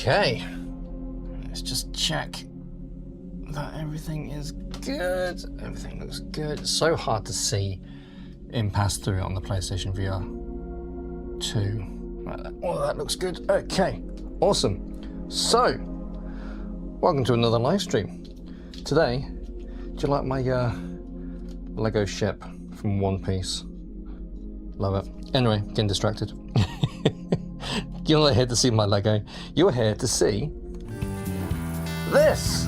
Okay, let's just check that everything is good. Everything looks good. It's so hard to see in pass-through on the PlayStation VR 2. Oh, that looks good. Okay, awesome. So, welcome to another live stream. Today, do you like my Lego ship from One Piece? Love it. Anyway, getting distracted. You're not here to see my Lego. You're here to see this.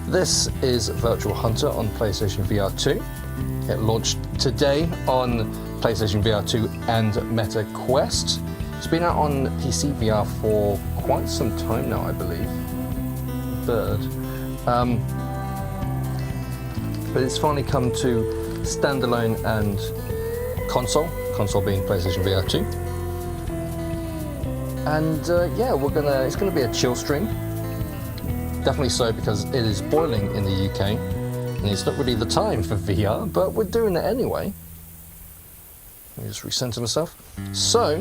This is Virtual Hunter on PlayStation VR 2. It launched today on PlayStation VR 2 and Meta Quest. It's been out on PC VR for quite some time now, I believe. But it's finally come to standalone and console being PlayStation VR 2. And yeah, it's gonna be a chill stream. Definitely so, because it is boiling in the UK and it's not really the time for VR, but we're doing it anyway. Let me just recenter myself. So,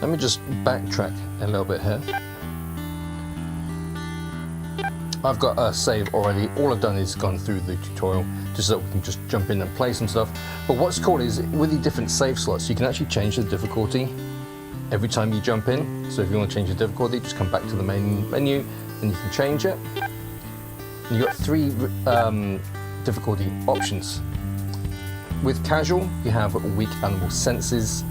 let me just backtrack a little bit here. I've got a save already. All I've done is gone through the tutorial just so we can just jump in and play some stuff. But what's cool is with the different save slots, you can actually change the difficulty every time you jump in. So if you want to change the difficulty, just come back to the main menu and you can change it. And you've got 3 difficulty options. With casual, you have weak animal senses,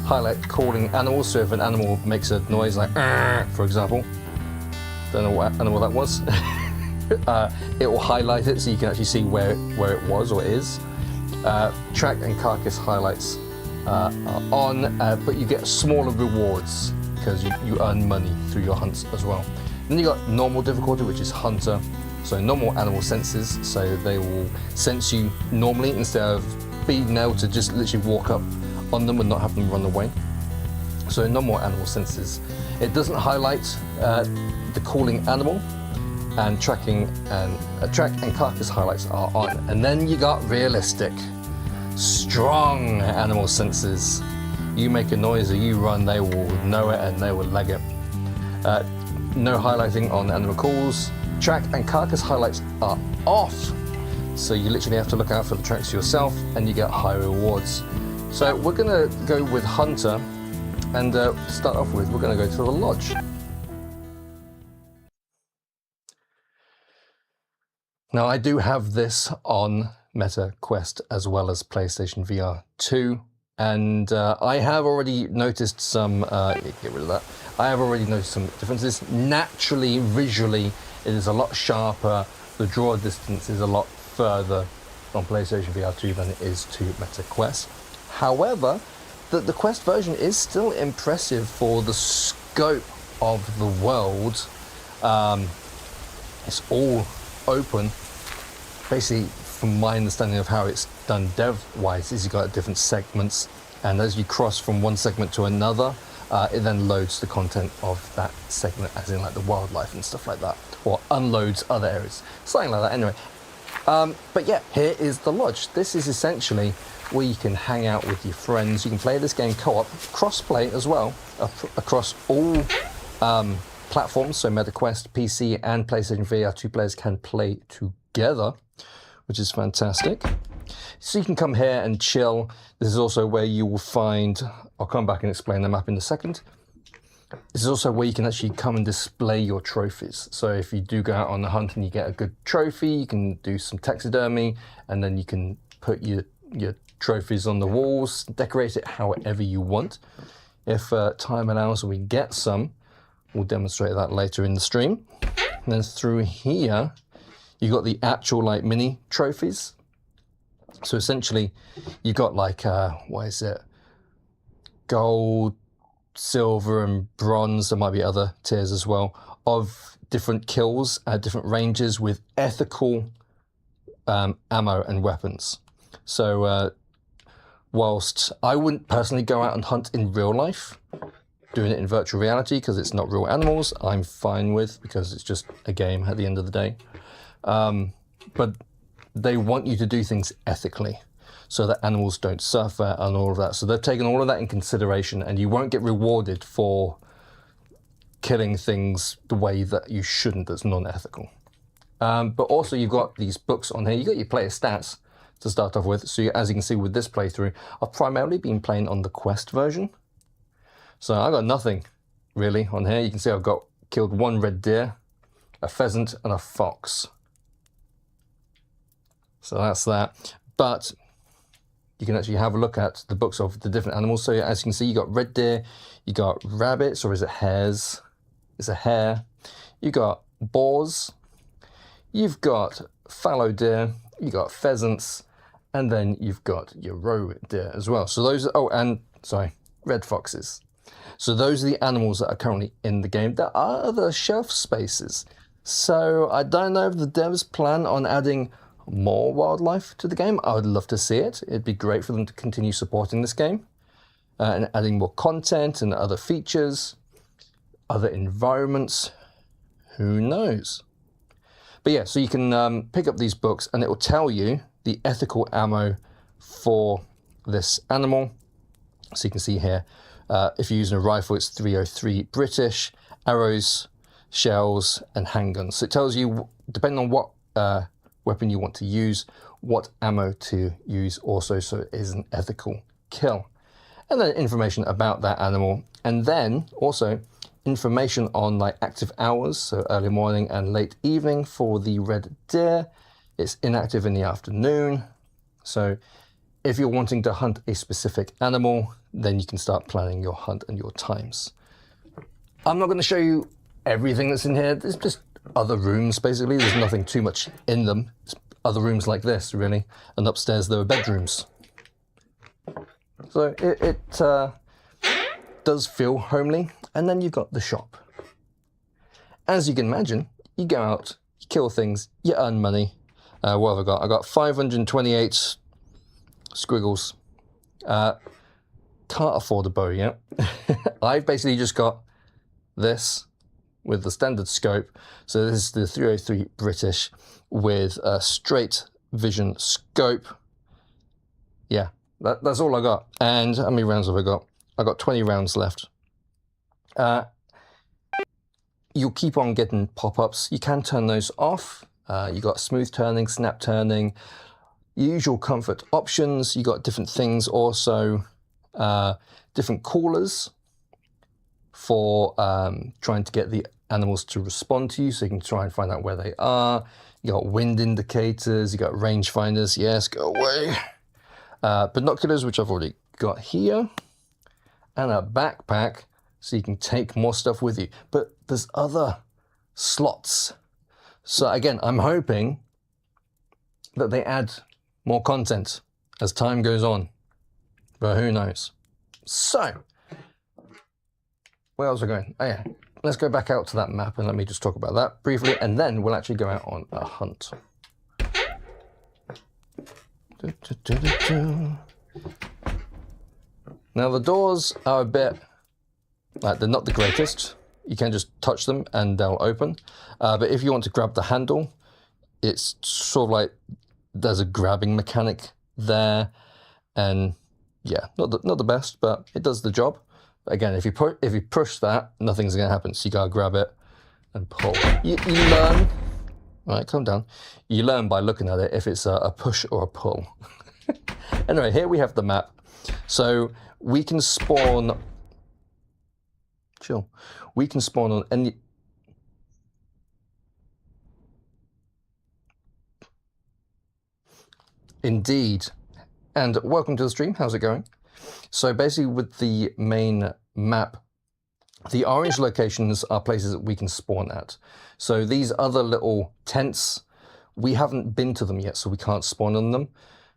highlight calling animals. So if an animal makes a noise like for example, don't know what animal that was, it will highlight it so you can actually see where it was or is. Track and carcass highlights are on, but you get smaller rewards because you earn money through your hunts as well. Then you got normal difficulty, which is hunter. So normal animal senses, so they will sense you normally instead of being able to just literally walk up on them and not have them run away. So normal animal senses. It doesn't highlight the calling animal, and track and carcass highlights are on. And then you got realistic, strong animal senses. You make a noise or you run, they will know it and they will leg it. No highlighting on animal calls. Track and carcass highlights are off, so you literally have to look out for the tracks yourself and you get high rewards. So we're gonna go with hunter, and to start off with, we're gonna go to the lodge. Now I do have this on Meta Quest as well as PlayStation VR 2, and I have already noticed some, get rid of that. I have already noticed some differences. Naturally, visually, it is a lot sharper. The draw distance is a lot further on PlayStation VR 2 than it is to Meta Quest. However, the Quest version is still impressive for the scope of the world. It's all open. Basically, from my understanding of how it's done dev-wise, is you've got different segments, and as you cross from one segment to another, it then loads the content of that segment, as in like the wildlife and stuff like that, or unloads other areas, something like that. Anyway, but yeah, here is the lodge. This is essentially where you can hang out with your friends. You can play this game co-op, cross-play as well, across all platforms. So Meta Quest, PC, and PlayStation VR 2 players can play together, which is fantastic. So you can come here and chill. This is also where you will find, I'll come back and explain the map in a second. This is also where you can actually come and display your trophies. So if you do go out on the hunt and you get a good trophy, you can do some taxidermy, and then you can put your trophies on the walls, decorate it however you want. If time allows and we get some, we'll demonstrate that later in the stream. And then through here, you've got the actual like mini trophies. So essentially, you've got like, what is it? Gold, silver and bronze, there might be other tiers as well, of different kills at different ranges with ethical ammo and weapons. So whilst I wouldn't personally go out and hunt in real life, doing it in virtual reality because it's not real animals, I'm fine with, because it's just a game at the end of the day. But they want you to do things ethically so that animals don't suffer and all of that. So they've taken all of that in consideration, and you won't get rewarded for killing things the way that you shouldn't, that's non-ethical. But also you've got these books on here. You've got your player stats to start off with. So as you can see with this playthrough, I've primarily been playing on the Quest version. So I got nothing really on here. You can see I've got killed 1 red deer, a pheasant and a fox. So that's that. But you can actually have a look at the books of the different animals. So as you can see, you got red deer, you got rabbits, or is it hares? It's a hare. You got boars, you've got fallow deer, you got pheasants, and then you've got your roe deer as well. So those, oh, and sorry, red foxes. So those are the animals that are currently in the game. There are other shelf spaces. So I don't know if the devs plan on adding more wildlife to the game. I would love to see it. It'd be great for them to continue supporting this game and adding more content and other features, other environments. Who knows? But yeah, so you can pick up these books and it will tell you the ethical ammo for this animal. So you can see here, if you're using a rifle, it's 303 British, arrows, shells, and handguns. So it tells you, depending on what weapon you want to use, what ammo to use also, so it is an ethical kill. And then information about that animal, and then also information on like active hours, so early morning and late evening for the red deer. It's inactive in the afternoon. So if you're wanting to hunt a specific animal, then you can start planning your hunt and your times. I'm not going to show you everything that's in here. There's just other rooms, basically. There's nothing too much in them. It's other rooms like this, really. And upstairs there are bedrooms. So it does feel homely. And then you've got the shop. As you can imagine, you go out, you kill things, you earn money. What have I got? I got 528 squiggles. Can't afford a bow yet. I've basically just got this with the standard scope. So this is the 303 British with a straight vision scope. Yeah, that's all I got. And how many rounds have I got? I got 20 rounds left. You'll keep on getting pop-ups. You can turn those off. You got smooth turning, snap turning, usual comfort options. You got different things also, different callers for trying to get the animals to respond to you, so you can try and find out where they are. You got wind indicators, you got range finders, yes, go away. Binoculars, which I've already got here, and a backpack, so you can take more stuff with you. But there's other slots. So again, I'm hoping that they add more content as time goes on, but who knows? So, where else are we going? Oh yeah, let's go back out to that map and let me just talk about that briefly, and then we'll actually go out on a hunt. Now the doors are a bit, like, they're not the greatest. You can just touch them and they'll open. But if you want to grab the handle, it's sort of like there's a grabbing mechanic there. And yeah, not the best, but it does the job. But again, if you push that, nothing's going to happen. So you got to grab it and pull. You learn, all right, calm down. You learn by looking at it if it's a push or a pull. Anyway, here we have the map. So we can spawn... Chill. We can spawn on any... Indeed. And welcome to the stream. How's it going? So basically with the main map, the orange locations are places that we can spawn at. So these other little tents, we haven't been to them yet, so we can't spawn on them.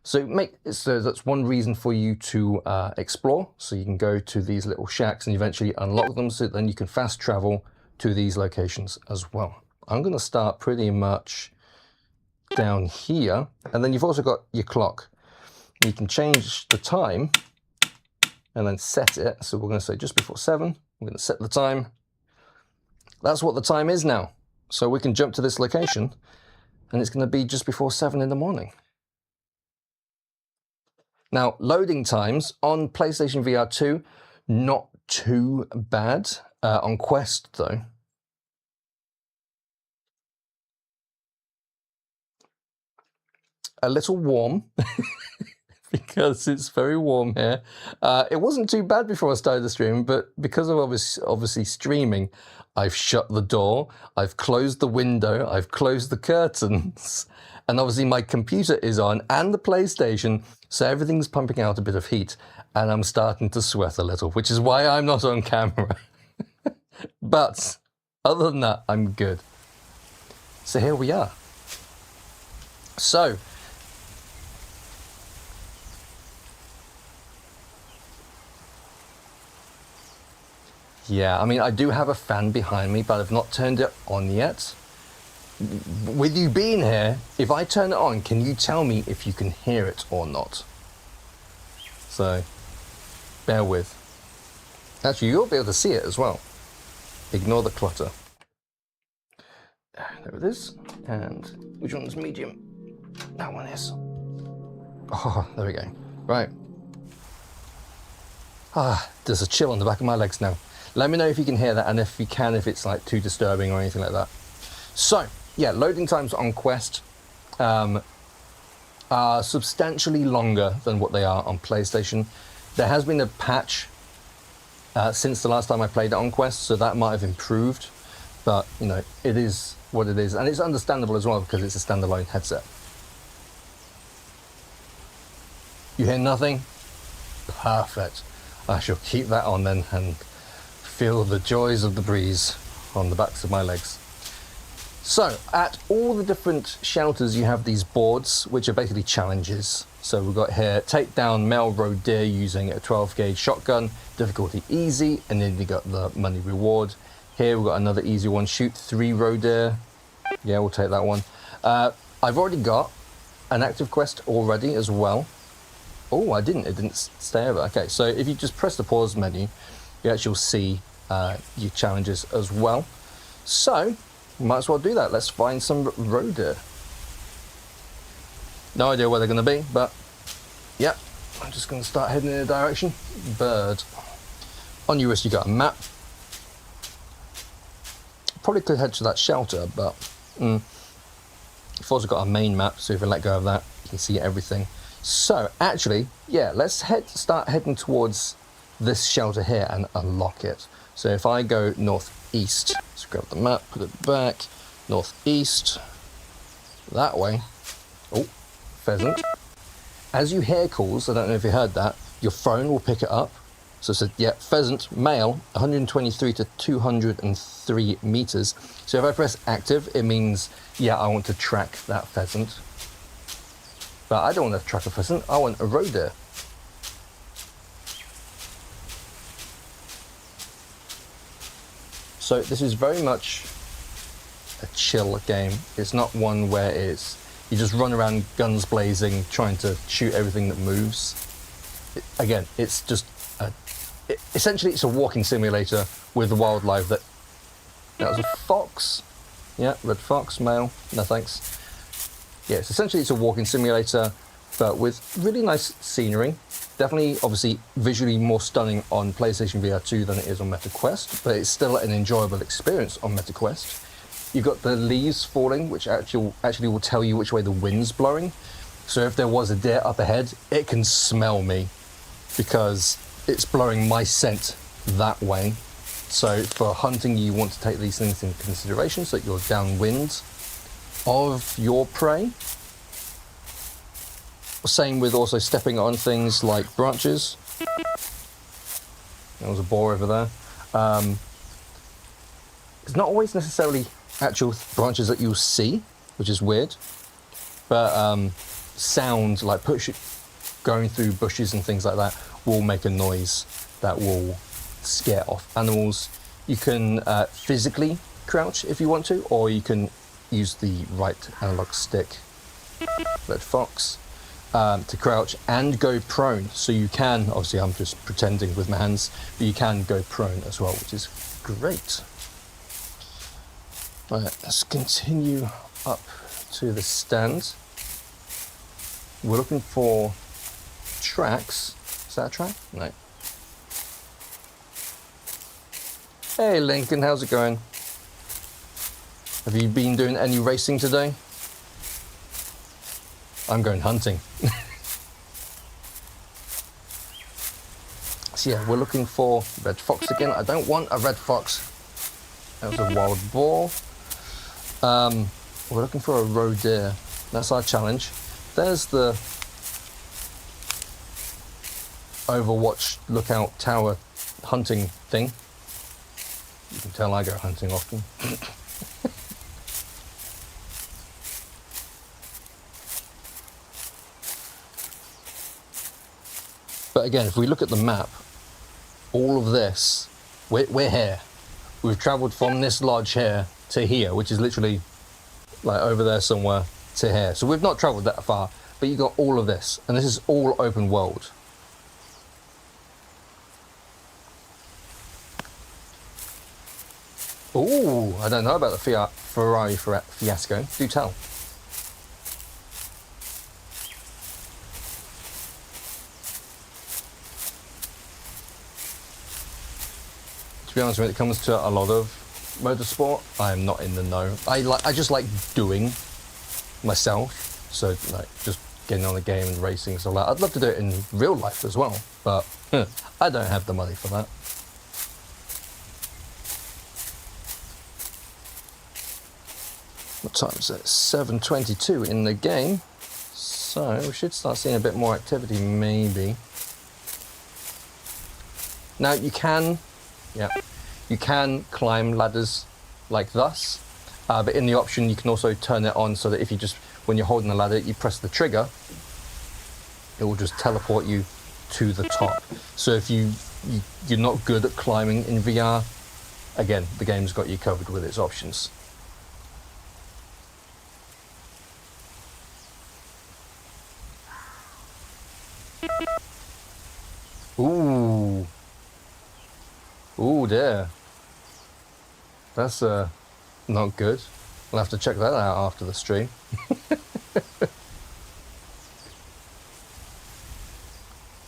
So that's one reason for you to explore. So you can go to these little shacks and eventually unlock them, so then you can fast travel to these locations as well. I'm going to start pretty much down here, and then you've also got your clock. You can change the time and then set it. So we're going to say just before 7. We're going to set the time. That's what the time is now. So we can jump to this location and it's going to be just before 7 in the morning. Now, loading times on PlayStation VR 2, not too bad. On Quest, though, a little warm because it's very warm here. It wasn't too bad before I started the stream, but because of obviously streaming, I've shut the door, I've closed the window, I've closed the curtains, and obviously my computer is on and the PlayStation, so everything's pumping out a bit of heat, and I'm starting to sweat a little, which is why I'm not on camera. But other than that, I'm good. So here we are. So, yeah, I mean, I do have a fan behind me, but I've not turned it on yet. With you being here, if I turn it on, can you tell me if you can hear it or not? So, bear with. Actually, you'll be able to see it as well. Ignore the clutter. There it is. And which one's medium? That one is. Oh, there we go. Right. Ah, there's a chill on the back of my legs now. Let me know if you can hear that, and if you can, if it's like too disturbing or anything like that. So, yeah, loading times on Quest are substantially longer than what they are on PlayStation. There has been a patch since the last time I played it on Quest, so that might have improved. But, you know, it is what it is. And it's understandable as well because it's a standalone headset. You hear nothing? Perfect. I shall keep that on then and feel the joys of the breeze on the backs of my legs. So, at all the different shelters, you have these boards, which are basically challenges. So we've got here, take down male roe deer using a 12 gauge shotgun, difficulty easy, and then you got the money reward. Here we've got another easy one, shoot 3 roe deer. Yeah, we'll take that one. I've already got an active quest already as well. Oh, it didn't stay over. Okay, so if you just press the pause menu, you actually see your challenges as well. So, might as well do that. Let's find some roe deer. No idea where they're going to be, but yeah, I'm just going to start heading in a direction. Bird. On your wrist, you got a map. Probably could head to that shelter, but you've also got a main map, so if you let go of that, you can see everything. So, actually, yeah, let's start heading towards this shelter here and unlock it. So if I go northeast, let's grab the map, put it back, northeast, that way. Oh, pheasant. As you hear calls, I don't know if you heard that, your phone will pick it up. So it said, yeah, pheasant, male, 123 to 203 meters. So if I press active, it means, yeah, I want to track that pheasant. But I don't want to track a pheasant, I want a roe deer. So this is very much a chill game. It's not one where you just run around guns blazing, trying to shoot everything that moves. Again, it's just essentially it's a walking simulator with the wildlife that was a fox. Yeah, red fox, male, no thanks. Yes, essentially it's a walking simulator, but with really nice scenery. Definitely, obviously, visually more stunning on PlayStation VR 2 than it is on MetaQuest, but it's still an enjoyable experience on MetaQuest. You've got the leaves falling, which actually will tell you which way the wind's blowing. So if there was a deer up ahead, it can smell me because it's blowing my scent that way. So for hunting, you want to take these things into consideration so that you're downwind of your prey. Same with also stepping on things like branches. There was a boar over there. It's not always necessarily actual branches that you'll see, which is weird, but sound like going through bushes and things like that will make a noise that will scare off animals. You can physically crouch if you want to, or you can use the right analog stick, red fox, to crouch and go prone. So you can, obviously I'm just pretending with my hands, but you can go prone as well, which is great. Right, let's continue up to the stand. We're looking for tracks. Is that a track? No. Hey Lincoln, how's it going? Have you been doing any racing today? I'm going hunting. So yeah, we're looking for red fox again. I don't want a red fox. That was a wild boar. We're looking for a roe deer. That's our challenge. There's the Overwatch lookout tower hunting thing. You can tell I go hunting often. But again, if we look at the map, all of this, we're here. We've travelled from this lodge here to here, which is literally like over there somewhere to here. So we've not travelled that far, but you got all of this, and this is all open world. Ooh, I don't know about the Ferrari fiasco. Do tell. To be honest, when it comes to a lot of motorsport, I'm not in the know. I just like doing myself. So like just getting on the game and racing. So like, I'd love to do it in real life as well, but I don't have the money for that. What time is it? 7:22 in the game. So we should start seeing a bit more activity maybe. Now you can climb ladders like thus, but in the option you can also turn it on so that if you just, when you're holding the ladder, you press the trigger, it will just teleport you to the top. So if you're not good at climbing in VR, again, the game's got you covered with its options. Ooh. Ooh, dear. That's not good. We'll have to check that out after the stream.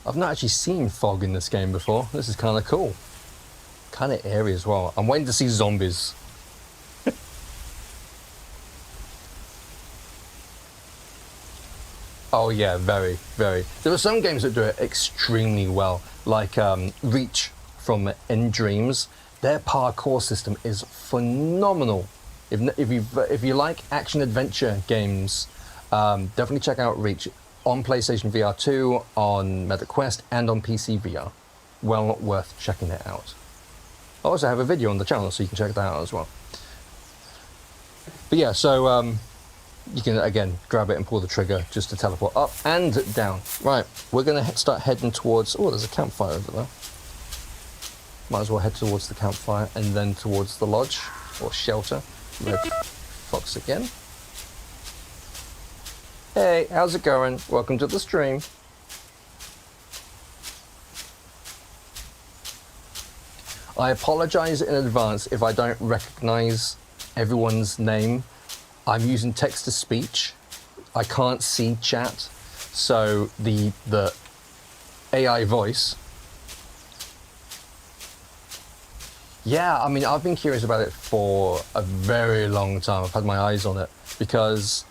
I've not actually seen fog in this game before. This is kind of cool. Kind of eerie as well. I'm waiting to see zombies. Oh yeah, very, very. There are some games that do it extremely well, like Reach from In Dreams. Their parkour system is phenomenal. If you like action adventure games, definitely check out Reach on PlayStation VR2, on Meta Quest, and on PC VR. Well worth checking it out. I also have a video on the channel, so you can check that out as well. But yeah, so you can again grab it and pull the trigger just to teleport up and down. Right, we're going to start heading towards. Oh, there's a campfire over there. Might as well head towards the campfire and then towards the lodge or shelter. Red fox again. Hey, how's it going? Welcome to the stream. I apologize in advance if I don't recognize everyone's name. I'm using text-to-speech. I can't see chat, so the AI voice. Yeah, I mean, I've been curious about it for a very long time. I've had my eyes on it because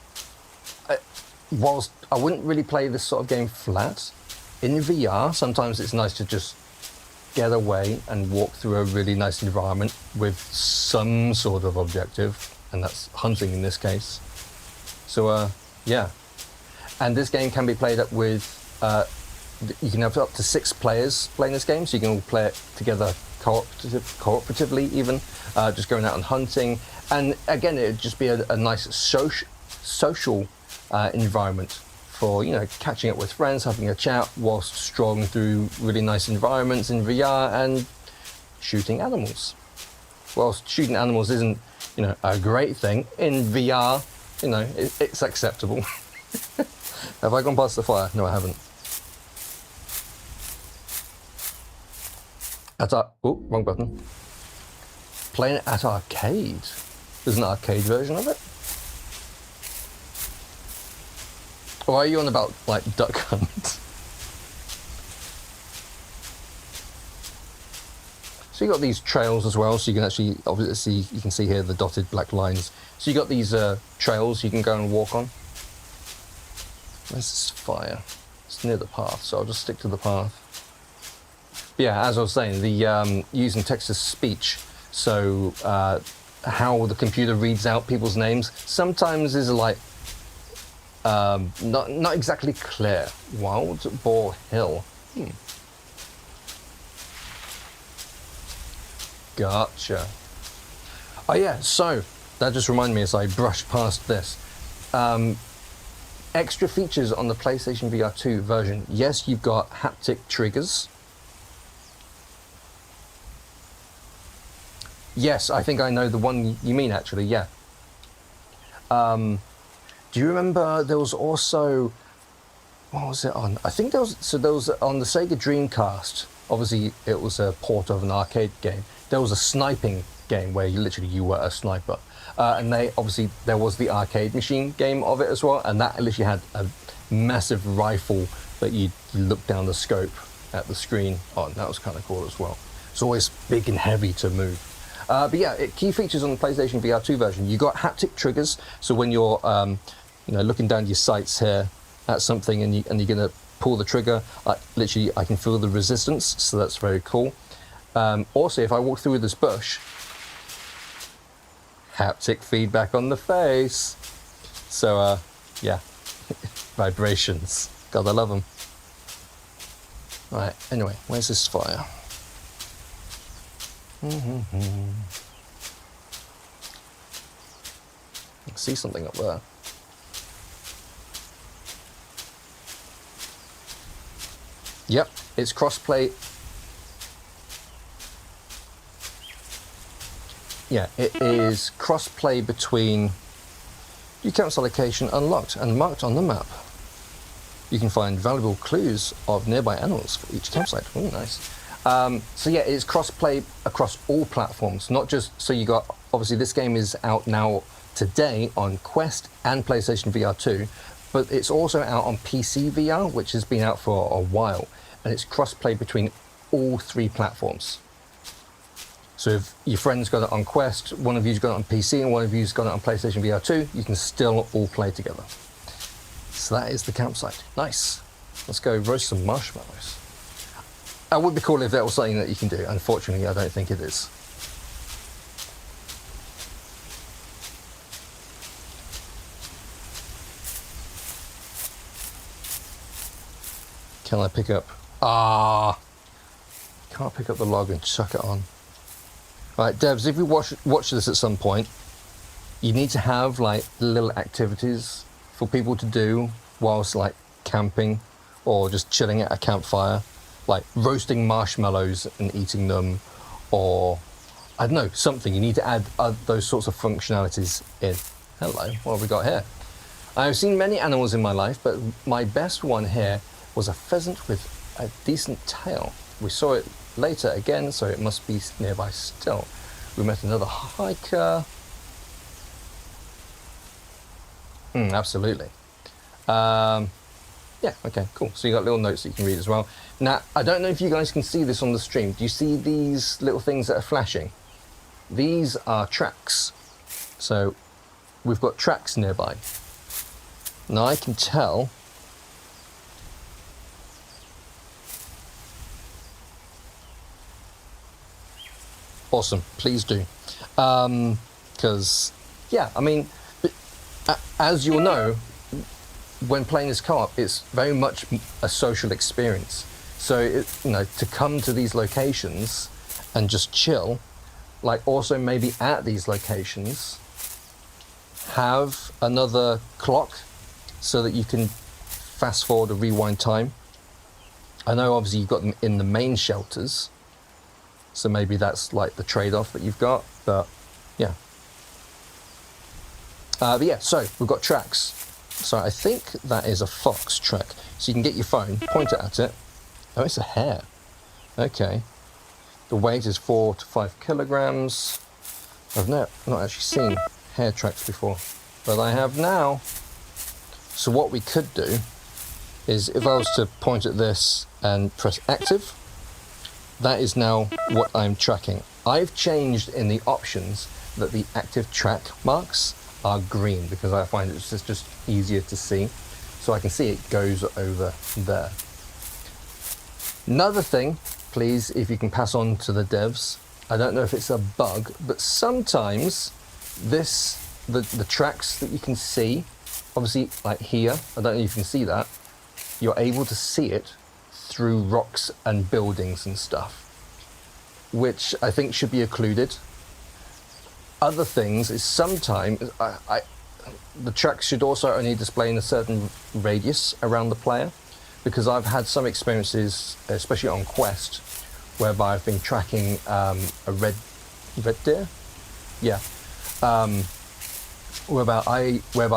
whilst I wouldn't really play this sort of game flat. In VR, sometimes it's nice to just get away and walk through a really nice environment with some sort of objective, and that's hunting in this case. So, yeah. And this game can be played up with, you can have up to 6 players playing this game, so you can all play it together cooperatively even, just going out and hunting. And again, it'd just be a nice social environment for, you know, catching up with friends, having a chat whilst strolling through really nice environments in VR and shooting animals. Whilst shooting animals isn't, you know, a great thing, in VR, you know, it's acceptable. Have I gone past the fire? No, I haven't. Wrong button. Playing it at arcade. There's an arcade version of it. Or are you on about, like, Duck Hunt? So you got these trails as well, so you can actually, obviously, you can see here the dotted black lines. So you got these trails you can go and walk on. Where's this fire? It's near the path, so I'll just stick to the path. But yeah, as I was saying, the using text-to-speech, so how the computer reads out people's names, sometimes is like, not exactly clear. Wild Boar Hill. Gotcha. Oh yeah, so that just reminded me as I brushed past this. Extra features on the PlayStation VR2 version. Yes, you've got haptic triggers. Yes, I think I know the one you mean actually, yeah. Do you remember there was also, what was it on? I think there was on the Sega Dreamcast, obviously it was a port of an arcade game. There was a sniping game where you were a sniper. And there was the arcade machine game of it as well, and that literally had a massive rifle that you look down the scope at the screen on. That was kind of cool as well. It's always big and heavy to move. But yeah, key features on the PlayStation VR2 version. You got haptic triggers, so when you're looking down your sights here at something and you're gonna pull the trigger, literally I can feel the resistance, so that's very cool. Also, if I walk through this bush, haptic feedback on the face. So yeah, vibrations. God, I love them. Right, anyway, where's this fire? I see something up there. Yep, it's crossplay. Yeah, it is crossplay between your campsite location unlocked and marked on the map. You can find valuable clues of nearby animals for each campsite. Oh, nice. So yeah, it's crossplay across all platforms, not just, so you got, obviously this game is out now today on Quest and PlayStation VR2, but it's also out on PC VR, which has been out for a while, and it's crossplay between all 3 platforms. So if your friend's got it on Quest, one of you's got it on PC, and one of you's got it on PlayStation VR2, you can still all play together. So that is the campsite. Nice. Let's go roast some marshmallows. It would be cool if that was something that you can do. Unfortunately, I don't think it is. Can I pick up? Can't pick up the log and chuck it on. Right, devs, if you watch this at some point, you need to have like little activities for people to do whilst like camping or just chilling at a campfire, like roasting marshmallows and eating them, or I don't know, something. You need to add those sorts of functionalities in. Hello, what have we got here? I've seen many animals in my life, but my best one here was a pheasant with a decent tail. We saw it later again, so it must be nearby still. We met another hiker. Absolutely. Yeah, okay, cool. So you got little notes that you can read as well. Now, I don't know if you guys can see this on the stream. Do you see these little things that are flashing? These are tracks. So we've got tracks nearby. Now I can tell Awesome, please do. Because, yeah, I mean, as you'll know, when playing this co-op, it's very much a social experience. So, you know, to come to these locations and just chill, like also maybe at these locations, have another clock so that you can fast forward or rewind time. I know obviously you've got them in the main shelters, so maybe that's like the trade-off that you've got, but yeah. But yeah, so we've got tracks. So I think that is a fox track. So you can get your phone, point it at it. Oh, it's a hare. Okay. The weight is 4 to 5 kilograms. I've not actually seen hare tracks before, but I have now. So what we could do is if I was to point at this and press active, that is now what I'm tracking. I've changed in the options that the active track marks are green because I find it's just easier to see. So I can see it goes over there. Another thing, please, if you can pass on to the devs, I don't know if it's a bug, but sometimes the tracks that you can see, obviously like here, I don't know if you can see that, you're able to see it through rocks and buildings and stuff, which I think should be occluded. Other things is sometimes the tracks should also only display in a certain radius around the player, because I've had some experiences, especially on Quest, whereby I've been tracking a red deer, yeah, whereby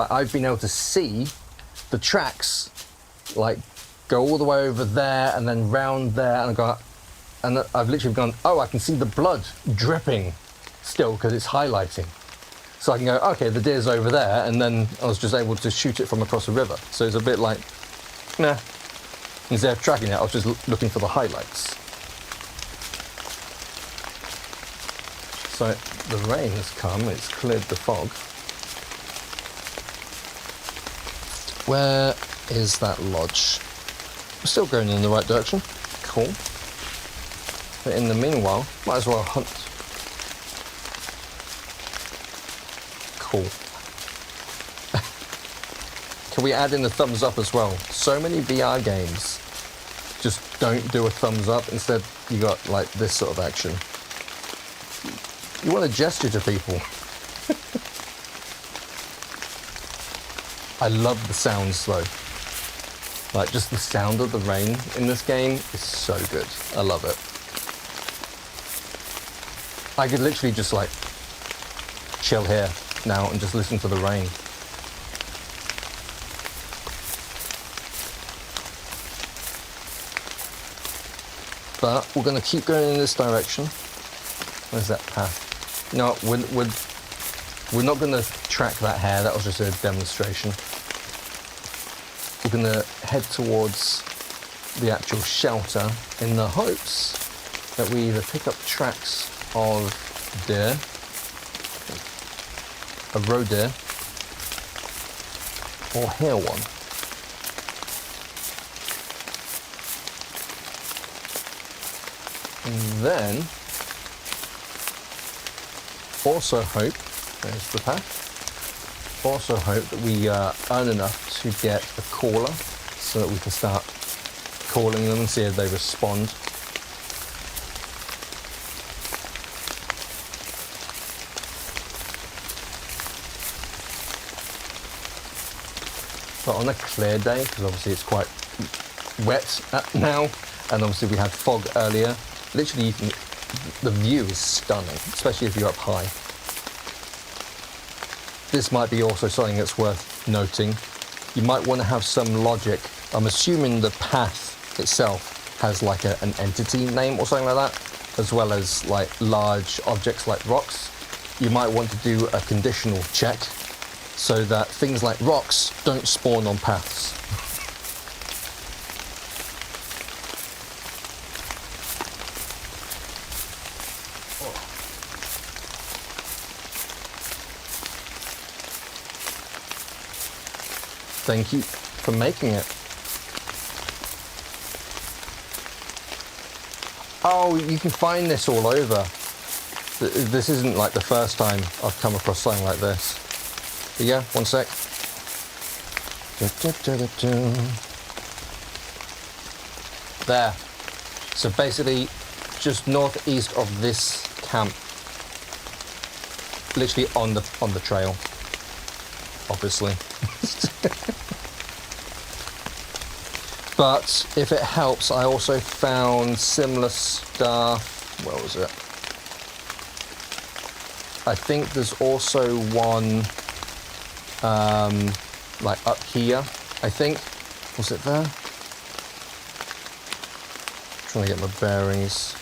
I've been able to see the tracks like go all the way over there and then round there, and I've literally gone, oh, I can see the blood dripping still because it's highlighting. So I can go, okay, the deer's over there, and then I was just able to shoot it from across the river. So it's a bit like, nah, instead of tracking it, I was just looking for the highlights. So the rain has come, it's cleared the fog. Where is that lodge? We're still going in the right direction. Cool. But in the meanwhile, might as well hunt. Cool. Can we add in the thumbs up as well? So many VR games just don't do a thumbs up. Instead, you got like this sort of action. You want to gesture to people. I love the sounds though. Like just the sound of the rain in this game is so good. I love it. I could literally just like chill here now and just listen to the rain. But we're going to keep going in this direction. Where's that path? No, we're not going to track that hare. That was just a demonstration. We're going to head towards the actual shelter in the hopes that we either pick up tracks of deer, a roe deer, or hear one. And then also hope, there's the path, also hope that we earn enough to get a caller so that we can start calling them and see if they respond. But on a clear day, because obviously it's quite wet now, and obviously we had fog earlier, literally the view is stunning, especially if you're up high. This might be also something that's worth noting. You might want to have some logic. I'm assuming the path itself has like an entity name or something like that, as well as like large objects like rocks. You might want to do a conditional check so that things like rocks don't spawn on paths. Thank you for making it. Oh, you can find this all over. This isn't like the first time I've come across something like this. But yeah, one sec. There. So basically, just northeast of this camp, literally on the trail, obviously. But if it helps, I also found similar stuff. Where was it? I think there's also one like up here, I think. Was it there? Trying to get my bearings.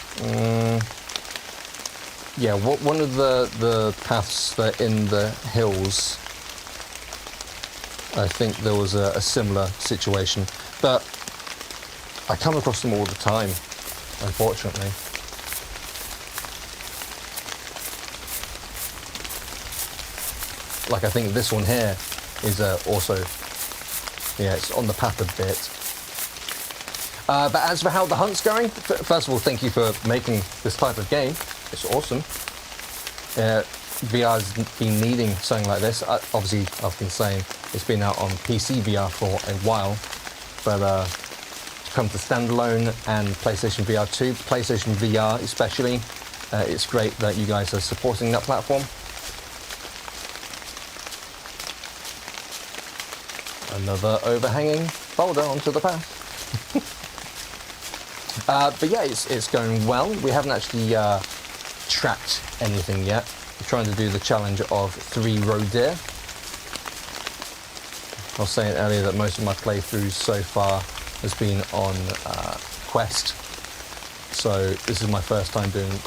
Yeah, one of the paths that in the hills, I think there was a similar situation. But I come across them all the time, unfortunately. Like I think this one here is also, yeah, it's on the path a bit. But as for how the hunt's going, first of all, thank you for making this type of game. It's awesome. VR's been needing something like this. Obviously, I've been saying it's been out on PC VR for a while, but to come to standalone and PlayStation VR2, PlayStation VR especially, it's great that you guys are supporting that platform. Another overhanging boulder onto the path. But yeah, it's going well. We haven't actually tracked anything yet. We're trying to do the challenge of 3 roe deer. I was saying earlier that most of my playthroughs so far has been on Quest. So this is my first time doing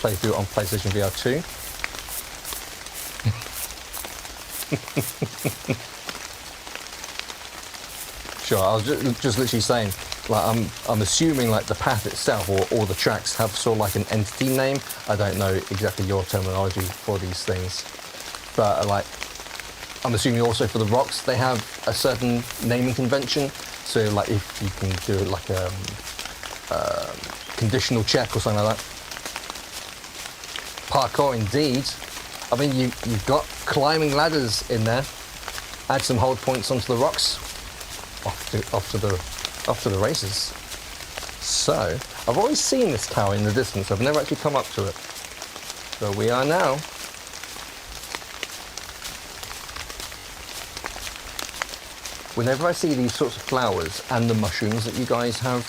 playthrough on PlayStation VR 2. Sure, I was just literally saying, like I'm assuming like the path itself or the tracks have sort of like an entity name. I don't know exactly your terminology for these things, but like I'm assuming also for the rocks they have a certain naming convention. So like if you can do like a conditional check or something like that. Parkour indeed. I mean you've got climbing ladders in there. Add some hold points onto the rocks. Off to the races. So, I've always seen this tower in the distance. I've never actually come up to it. So we are now. Whenever I see these sorts of flowers and the mushrooms that you guys have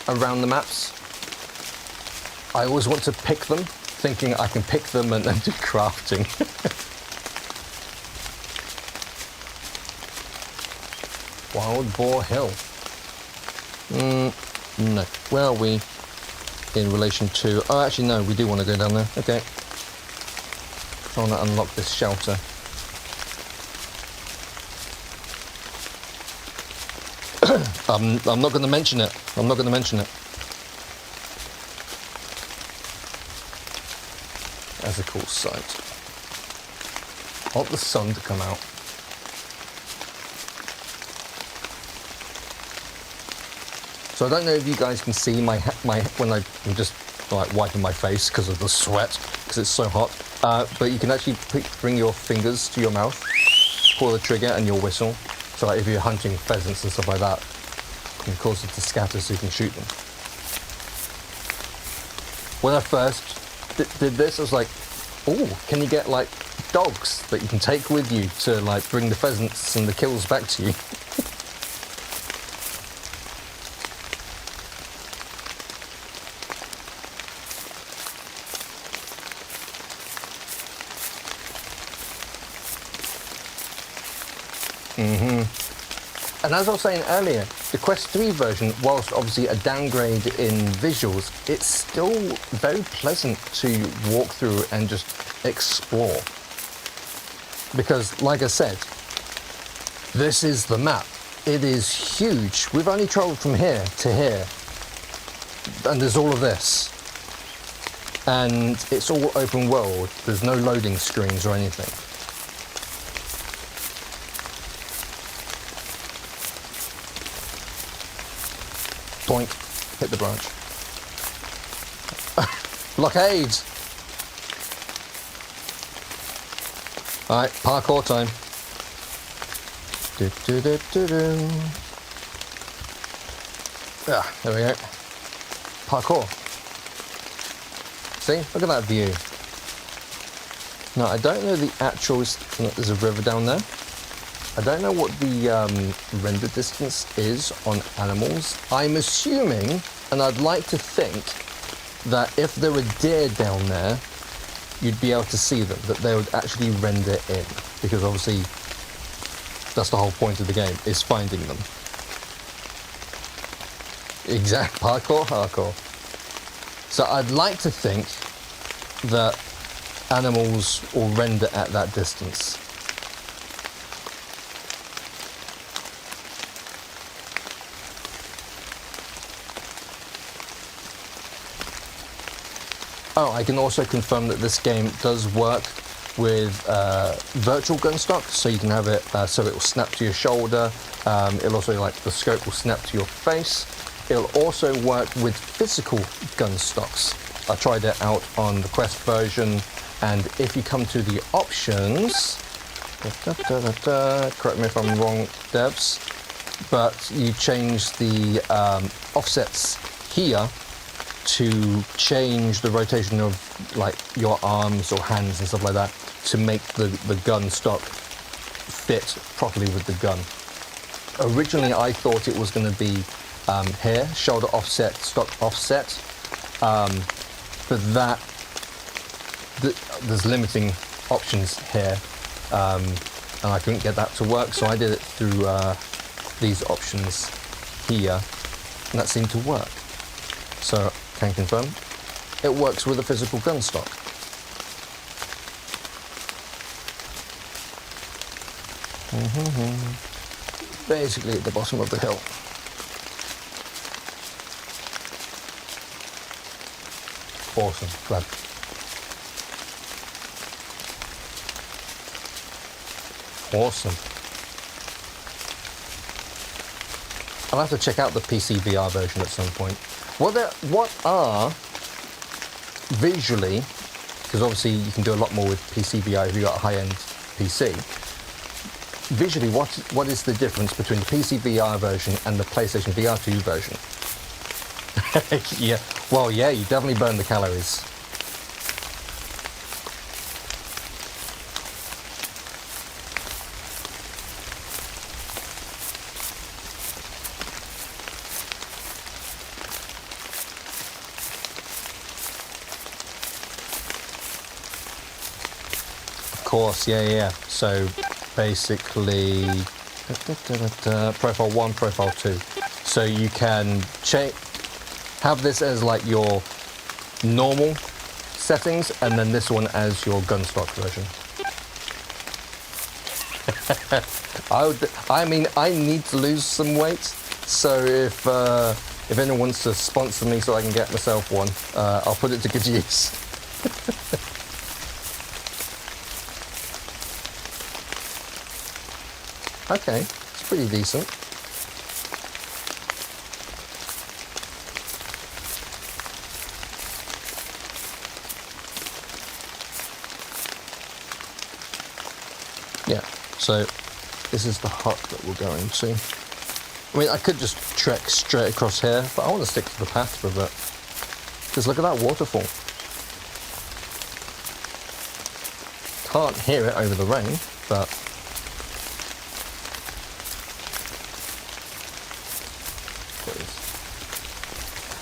around the maps, I always want to pick them, thinking I can pick them and then do crafting. Wild Boar Hill. No. Where are we in relation to... Oh, actually, no, we do want to go down there. Okay. Trying to unlock this shelter. I'm not going to mention it. I'm not going to mention it. That's a cool sight. I want the sun to come out. So I don't know if you guys can see my when I'm just like wiping my face because of the sweat, because it's so hot. But you can actually bring your fingers to your mouth, pull the trigger, and you'll whistle. So like if you're hunting pheasants and stuff like that, you can cause it to scatter so you can shoot them. When I first did this, I was like, oh, can you get like dogs that you can take with you to like bring the pheasants and the kills back to you? And as I was saying earlier, the Quest 3 version, whilst obviously a downgrade in visuals, it's still very pleasant to walk through and just explore. Because, like I said, this is the map. It is huge. We've only travelled from here to here, and there's all of this. And it's all open world. There's no loading screens or anything. Boink, hit the branch. Blockade! Alright, parkour time. There we go. Parkour. See? Look at that view. Now, I don't know the actual... There's a river down there. I don't know what the render distance is on animals. I'm assuming, and I'd like to think, that if there were deer down there, you'd be able to see them, that they would actually render in. Because obviously, that's the whole point of the game, is finding them. Exact parkour, hardcore. So I'd like to think that animals will render at that distance. Oh, I can also confirm that this game does work with virtual gun stock, so you can have it so it will snap to your shoulder. It'll also, like, the scope will snap to your face. It'll also work with physical gun stocks. I tried it out on the Quest version, and if you come to the options, correct me if I'm wrong, devs, but you change the offsets here to change the rotation of, like, your arms or hands and stuff like that to make the gun stock fit properly with the gun. Originally, I thought it was going to be here, shoulder offset, stock offset, but that there's limiting options here, and I couldn't get that to work, so I did it through these options here, and that seemed to work. So, can confirm, it works with a physical gun stock. Basically at the bottom of the hill. Awesome, glad. Awesome. I'll have to check out the PC VR version at some point. What are visually, because obviously you can do a lot more with PC VR if you've got a high-end PC. Visually, what is the difference between the PC VR version and the PlayStation VR2 version? Yeah, well, yeah, you definitely burn the calories. Of course, yeah. So basically, profile 1, profile 2. So you can have this as like your normal settings, and then this one as your gun stock version. I mean, I need to lose some weight, so if anyone wants to sponsor me so I can get myself one, I'll put it to good use. Okay, it's pretty decent. Yeah, so this is the hut that we're going to. I mean, I could just trek straight across here, but I want to stick to the path for a bit. Because look at that waterfall. Can't hear it over the rain, but...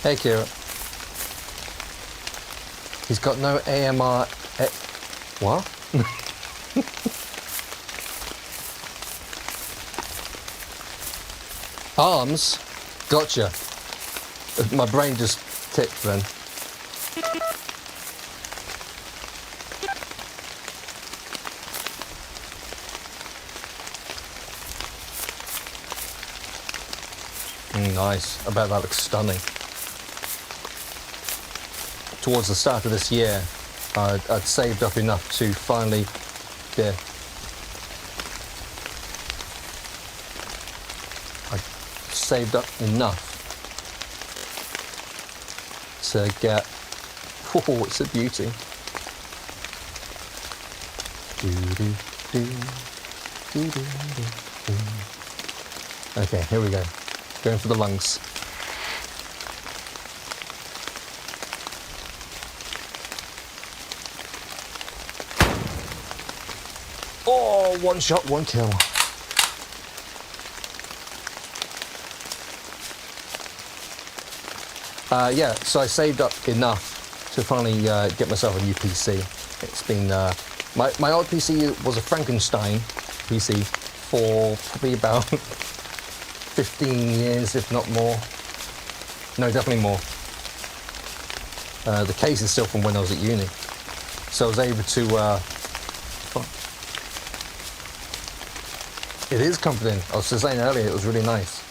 Hey, Kira. He's got no AMR... What? Arms? Gotcha. My brain just ticked then. Nice. I bet that looks stunning. Towards the start of this year, I'd saved up enough to finally, yeah, I saved up enough to get Oh, it's a beauty. Okay, here we go. Going for the lungs. Oh, one shot, one kill. Yeah, so I saved up enough to finally get myself a new PC. It's been, my old PC was a Frankenstein PC for probably about 15 years, if not more. No, definitely more. The case is still from when I was at uni. So I was able to, it is comforting. I was just saying earlier, it was really nice.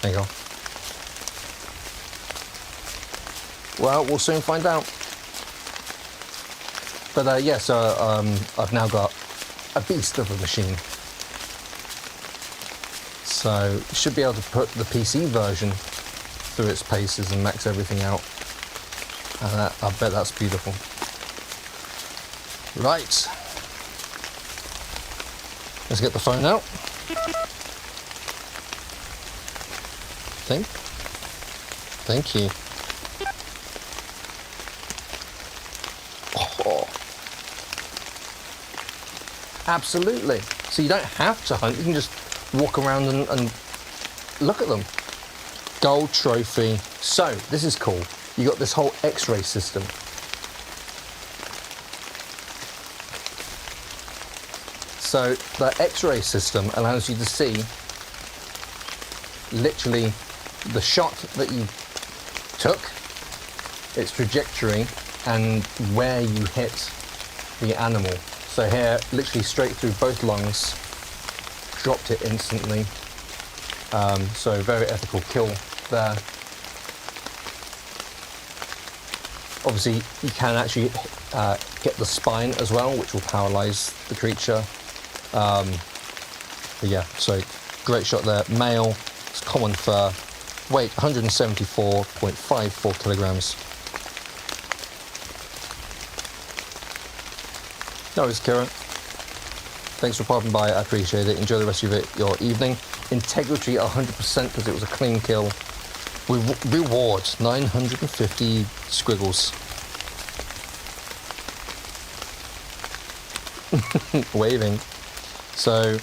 There you go. Well, we'll soon find out. But yeah, so I've now got a beast of a machine. So should be able to put the PC version through its paces and max everything out. And I bet that's beautiful. Right. Let's get the phone out. Thank you. Oh. Absolutely. So you don't have to hunt, you can just walk around and look at them. Gold trophy. So, this is cool. You got this whole X-ray system. So, the X-ray system allows you to see literally the shot that you took, its trajectory, and where you hit the animal. So here, literally straight through both lungs, dropped it instantly. So very ethical kill there. Obviously, you can actually get the spine as well, which will paralyze the creature. But yeah, so great shot there. Male, it's common fur, weight 174.54 kilograms. No, it's Kieran. Thanks for popping by, I appreciate it. Enjoy the rest of your evening. Integrity 100% because it was a clean kill. Reward 950 squiggles. Waving. So,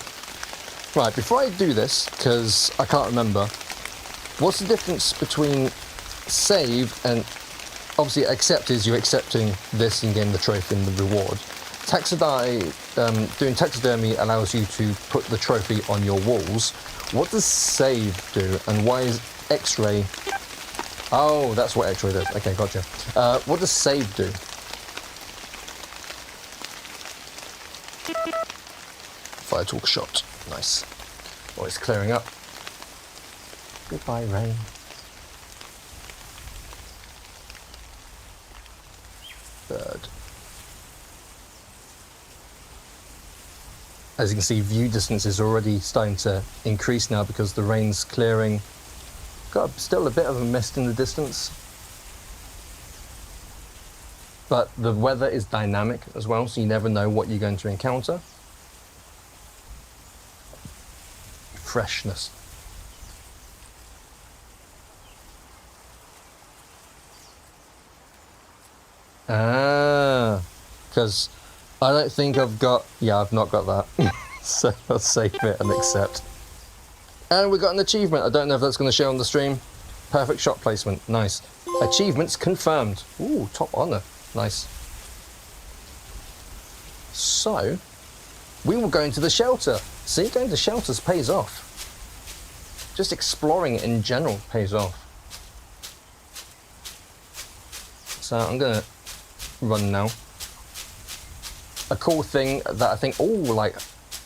right, before I do this, because I can't remember, what's the difference between save and, obviously accept is you're accepting this and getting the trophy and the reward. Doing taxidermy allows you to put the trophy on your walls. What does save do, and why is X-ray? Oh, that's what X-ray does. Okay, gotcha. What does save do? Fire talk shot. Nice. Oh, it's clearing up. Goodbye, rain. Bird. As you can see, view distance is already starting to increase now because the rain's clearing. Got still a bit of a mist in the distance. But the weather is dynamic as well, so you never know what you're going to encounter. Freshness. Ah, because I don't think I've got... Yeah, I've not got that. So I'll save it and accept. And we got an achievement. I don't know if that's going to show on the stream. Perfect shot placement. Nice. Achievements confirmed. Ooh, top honor. Nice. So, we will go into the shelter. See, going to shelters pays off. Just exploring it in general pays off. So I'm going to run now. A cool thing that I think all like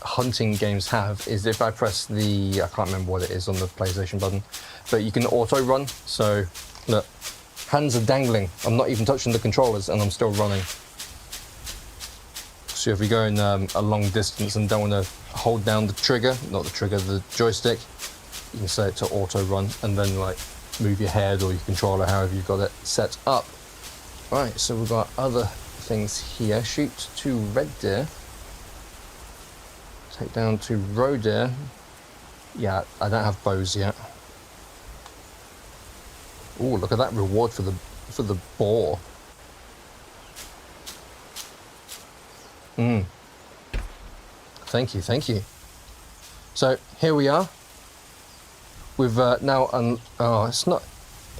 hunting games have is if I press the, I can't remember what it is on the PlayStation button, but you can auto run. So look, hands are dangling. I'm not even touching the controllers and I'm still running. So if you're going a long distance and don't want to hold down the trigger, not the trigger, the joystick, you can set it to auto run and then like move your head or your controller, however you've got it set up. Right, so we've got other things here. Shoot 2 red deer. Take down 2 roe deer. Yeah, I don't have bows yet. Oh, look at that reward for the boar. Thank you, thank you. So here we are. We've now oh, it's not.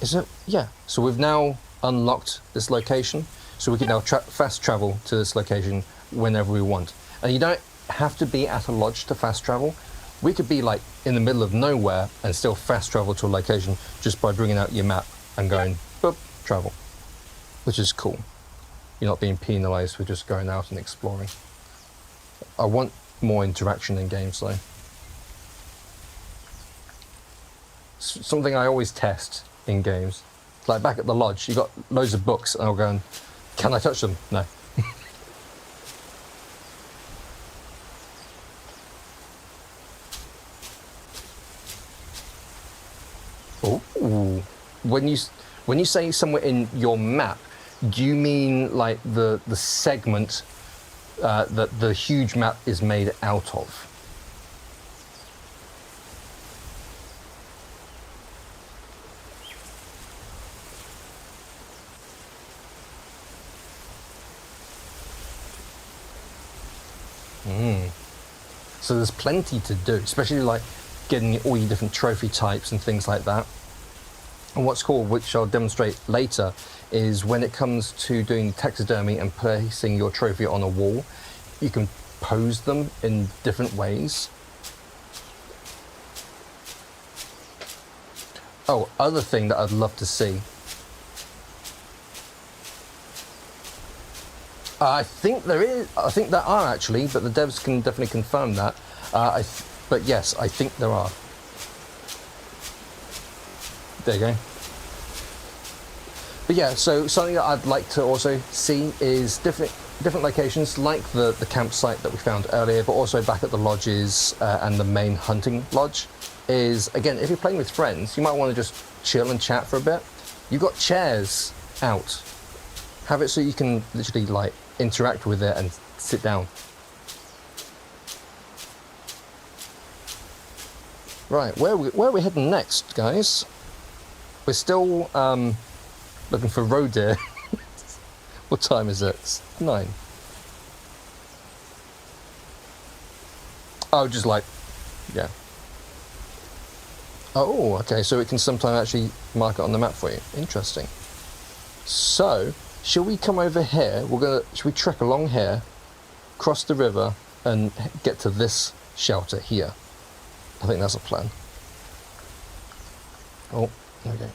Is it? Yeah. So we've now unlocked this location, so we can now fast travel to this location whenever we want. And you don't have to be at a lodge to fast travel. We could be like in the middle of nowhere and still fast travel to a location just by bringing out your map and going, boop, travel, which is cool. You're not being penalized for just going out and exploring. I want more interaction in games though. Something I always test in games. Like back at the lodge, you got loads of books and I'll go, can I touch them? No. Oh, when you say somewhere in your map, do you mean like the segment that the huge map is made out of? So there's plenty to do, especially like getting all your different trophy types and things like that. And what's cool, which I'll demonstrate later, is when it comes to doing taxidermy and placing your trophy on a wall, you can pose them in different ways. Oh, other thing that I'd love to see. I think there is. I think there are actually, but the devs can definitely confirm that. But yes, I think there are. There you go. But yeah, so something that I'd like to also see is different locations, like the campsite that we found earlier, but also back at the lodges and the main hunting lodge. Is again, if you're playing with friends, you might want to just chill and chat for a bit. You've got chairs out. Have it so you can literally like interact with it and sit down. Right, where are we heading next, guys? We're still looking for roe deer. What time is it? It's 9. Oh, just like, yeah. Oh, okay, so it can sometimes actually mark it on the map for you. Interesting. So, shall we come over here? Shall we trek along here, cross the river, and get to this shelter here? I think that's a plan. Oh, okay.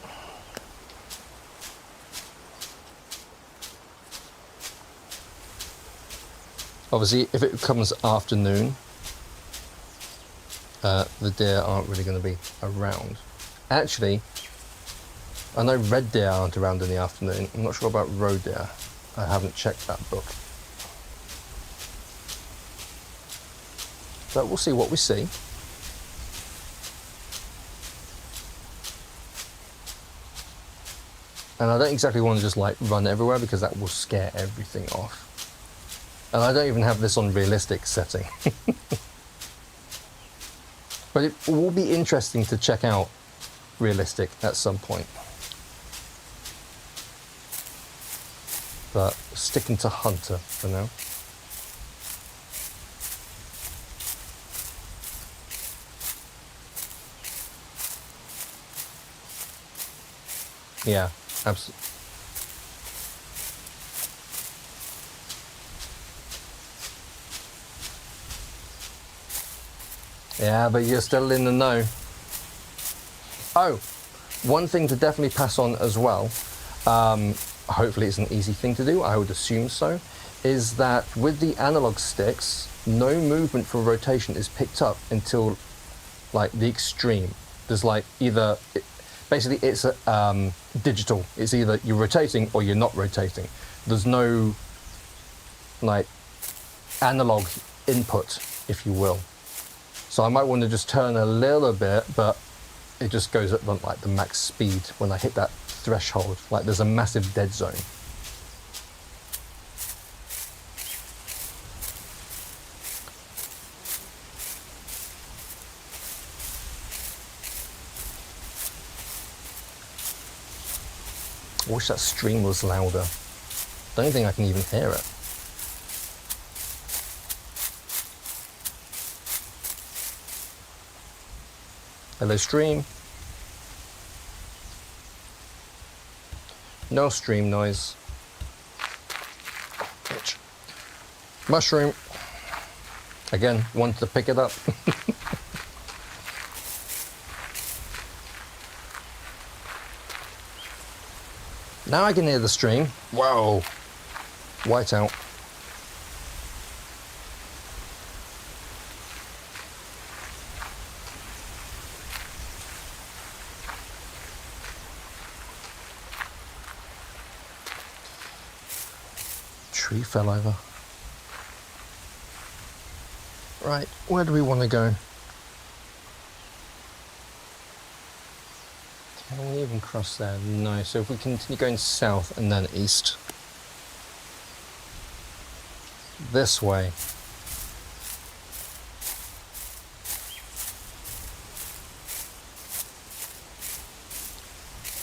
Obviously, if it comes afternoon, the deer aren't really going to be around. Actually, I know red deer aren't around in the afternoon. I'm not sure about roe deer. I haven't checked that book. But we'll see what we see. And I don't exactly want to just like run everywhere because that will scare everything off. And I don't even have this on realistic setting. But it will be interesting to check out realistic at some point. But sticking to hunter for now. Yeah, absolutely. Yeah, but you're still in the know. Oh, one thing to definitely pass on as well, hopefully it's an easy thing to do, I would assume so, is that with the analog sticks, no movement for rotation is picked up until like the extreme. There's like either, basically it's digital, it's either you're rotating or you're not rotating. There's no like analog input, if you will. So I might want to just turn a little bit, but it just goes at like the max speed when I hit that threshold. Like there's a massive dead zone. I wish that stream was louder. Don't think I can even hear it. Hello, stream. No stream noise. Mushroom. Again, wanted to pick it up. Now I can hear the stream. Whoa. Whiteout. Tree fell over. Right, where do we want to go? Can we even cross there? No, so if we continue going south and then east. This way.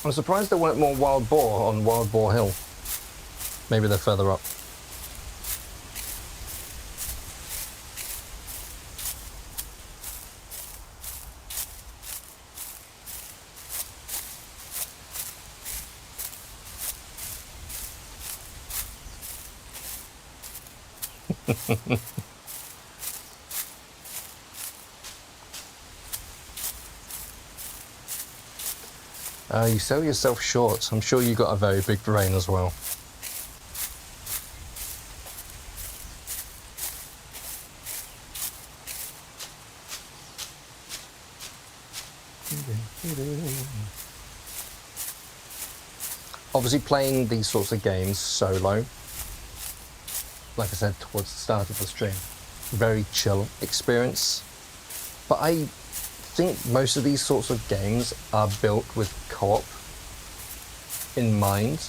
I'm surprised there weren't more wild boar on Wild Boar Hill. Maybe they're further up. You sell yourself short. I'm sure you got a very big brain as well. Obviously playing these sorts of games solo, like I said towards the start of the stream, very chill experience. But I think most of these sorts of games are built with co-op in mind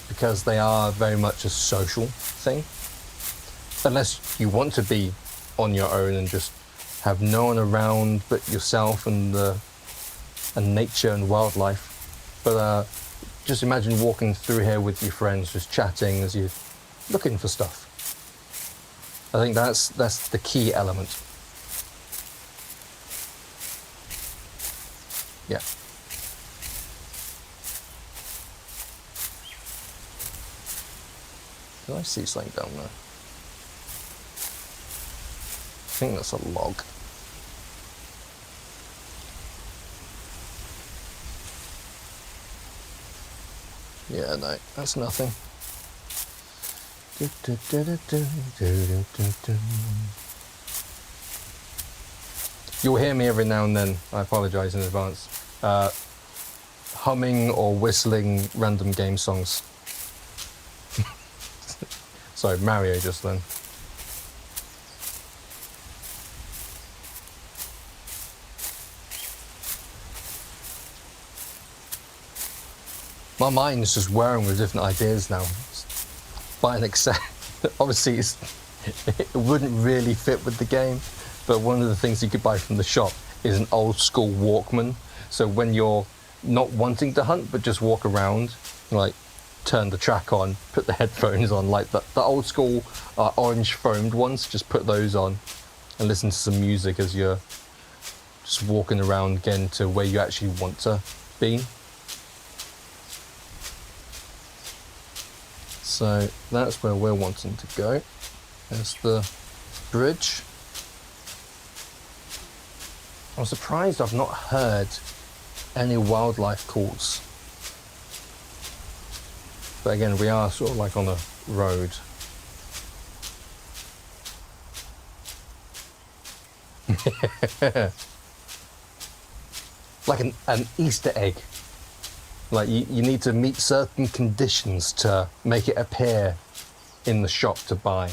because they are very much a social thing. Unless you want to be on your own and just have no one around but yourself and nature and wildlife. But just imagine walking through here with your friends, just chatting as you're looking for stuff. I think that's the key element. Yeah. Did I see something down there? I think that's a log. Yeah, no, that's nothing. You'll hear me every now and then, I apologise in advance, humming or whistling random game songs. Sorry, Mario just then. My mind is just whirring with different ideas now. Buy an except obviously it wouldn't really fit with the game, but one of the things you could buy from the shop is an old school Walkman. So when you're not wanting to hunt but just walk around, like turn the track on, put the headphones on, like the old school orange foamed ones, just put those on and listen to some music as you're just walking around getting to where you actually want to be. So that's where we're wanting to go. There's the bridge. I'm surprised I've not heard any wildlife calls. But again, we are sort of like on a road. Like an Easter egg. Like you need to meet certain conditions to make it appear in the shop to buy.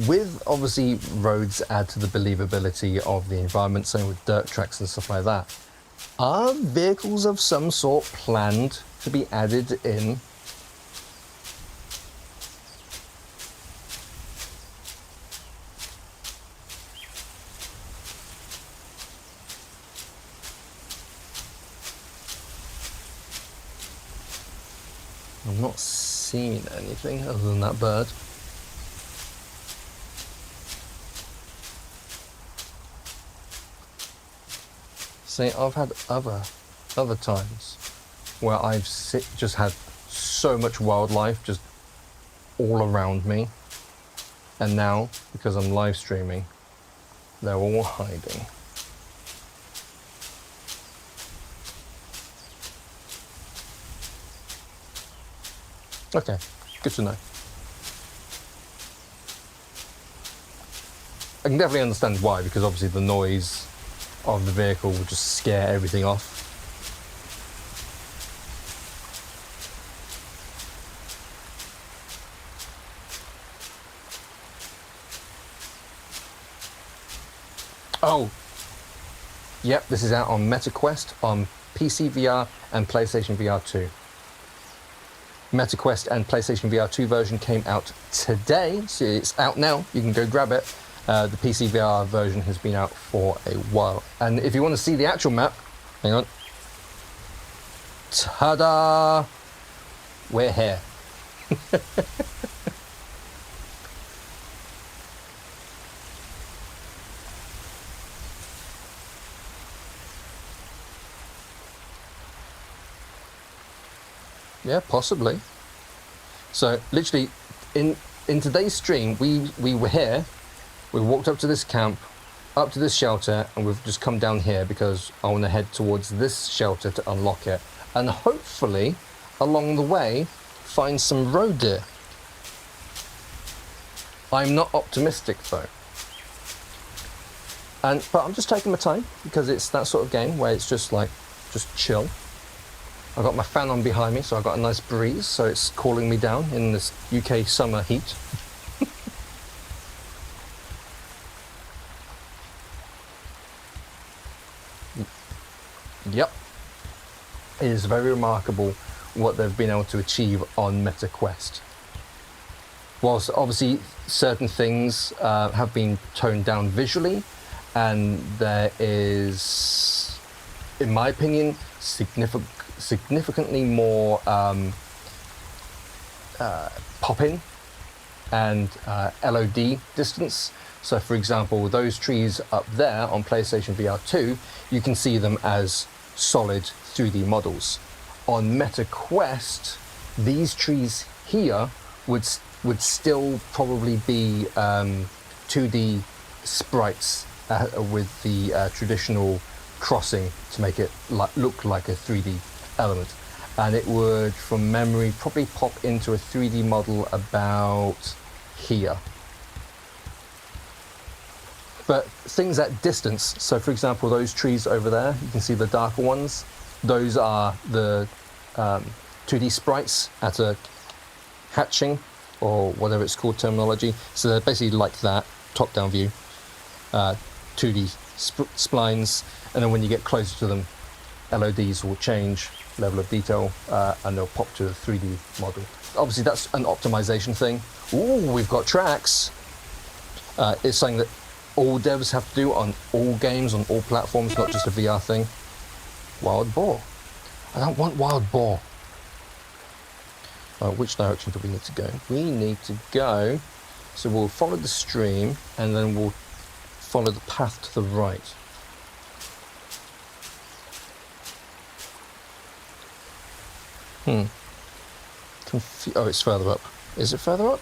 with obviously roads add to the believability of the environment, same with dirt tracks and stuff like that. Are vehicles of some sort planned to be added in? I'm not seeing anything other than that bird. See, I've had other times where I've just had so much wildlife just all around me, and now because I'm live streaming, they're all hiding. Okay, good to know. I can definitely understand why, because obviously the noise of the vehicle will just scare everything off. Oh, yep, this is out on MetaQuest, on PC VR and PlayStation VR2. MetaQuest and PlayStation VR2 version came out today, so it's out now. You can go grab it. The PC VR version has been out for a while. And if you want to see the actual map, hang on. Ta-da! We're here. Yeah, possibly. So literally in today's stream, we were here, we walked up to this camp, up to this shelter, and we've just come down here because I want to head towards this shelter to unlock it, and hopefully along the way find some roe deer. I'm not optimistic though. But I'm just taking my time because it's that sort of game where it's just chill. I've got my fan on behind me, so I've got a nice breeze, so it's cooling me down in this UK summer heat. Yep. It is very remarkable what they've been able to achieve on MetaQuest. Whilst obviously certain things have been toned down visually, and there is, in my opinion, significantly more pop-in and LOD distance. So for example, those trees up there on PlayStation VR2, you can see them as solid 3D models. On MetaQuest, these trees here would still probably be 2D sprites with the traditional crossing to make it look like a 3D element, and it would, from memory, probably pop into a 3D model about here. But things at distance, so for example those trees over there, you can see the darker ones, those are the 2D sprites at a hatching, or whatever it's called terminology. So they're basically like that, top-down view, 2D splines, and then when you get closer to them, LODs will change level of detail, and they'll pop to a 3D model. Obviously that's an optimization thing. Ooh, we've got tracks. It's something that all devs have to do on all games, on all platforms, not just a VR thing. Wild boar. I don't want wild boar. Which direction do we need to go? We need to go, so we'll follow the stream, and then we'll follow the path to the right. Oh, it's further up. Is it further up?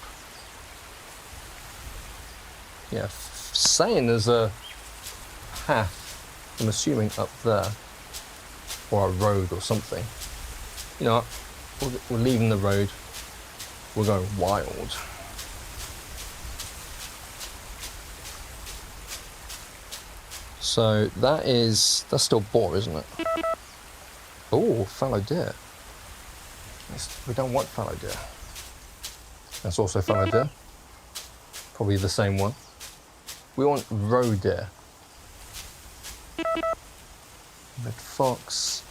Yeah, saying there's a path, I'm assuming up there, or a road or something. You know what? We're leaving the road. We're going wild. So that's still boar, isn't it? Oh, fallow deer. We don't want fallow deer. That's also fallow deer. probably the same one. We want roe deer. Red fox.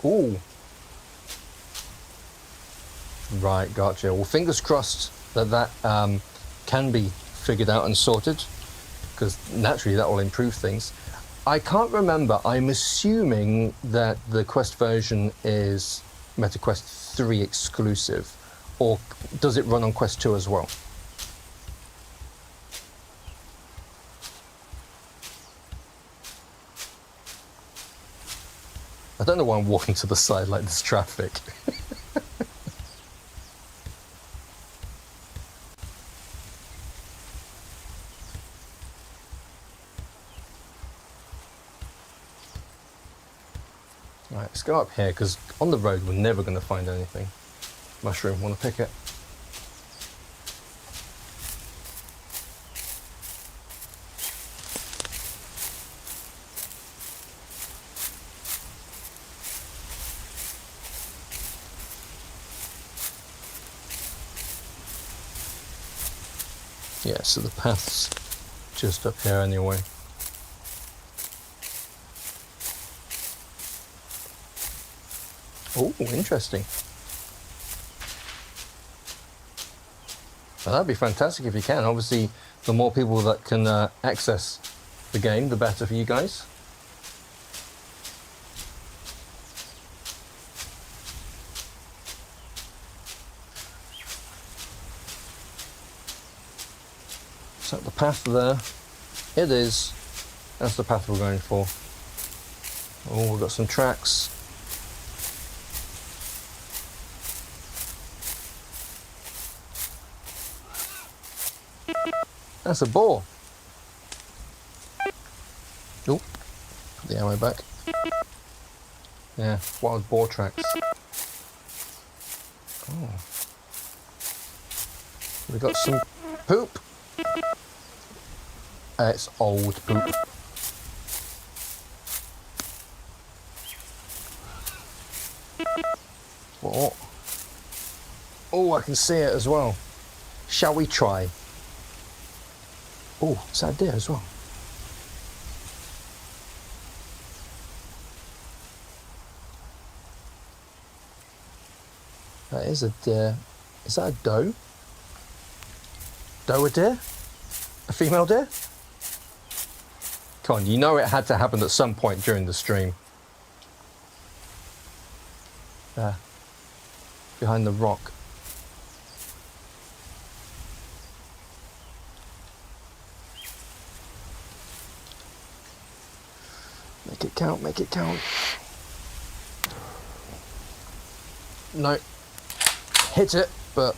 Ooh. Right, gotcha. Well, fingers crossed that can be figured out and sorted, because naturally that will improve things. I can't remember. I'm assuming that the Quest version is MetaQuest 3 exclusive, or does it run on Quest 2 as well? I don't know why I'm walking to the side like there's traffic. Right, let's go up here, because on the road we're never going to find anything. Mushroom, want to pick it? Yeah, so the path's just up here anyway. Oh, interesting. Well, that'd be fantastic if you can. Obviously, the more people that can access the game, the better for you guys. So the path there, it is. That's the path we're going for. Oh, we've got some tracks. That's a boar. Oh, put the ammo back. Yeah, wild boar tracks. Oh. We got some poop. It's old poop. What? Oh, I can see it as well. Shall we try? Oh, it's that deer as well. That is a deer. Is that a doe? Doe a deer? A female deer? Come on, you know it had to happen at some point during the stream. There. Behind the rock. Make it count, make it count. No. Hit it, but...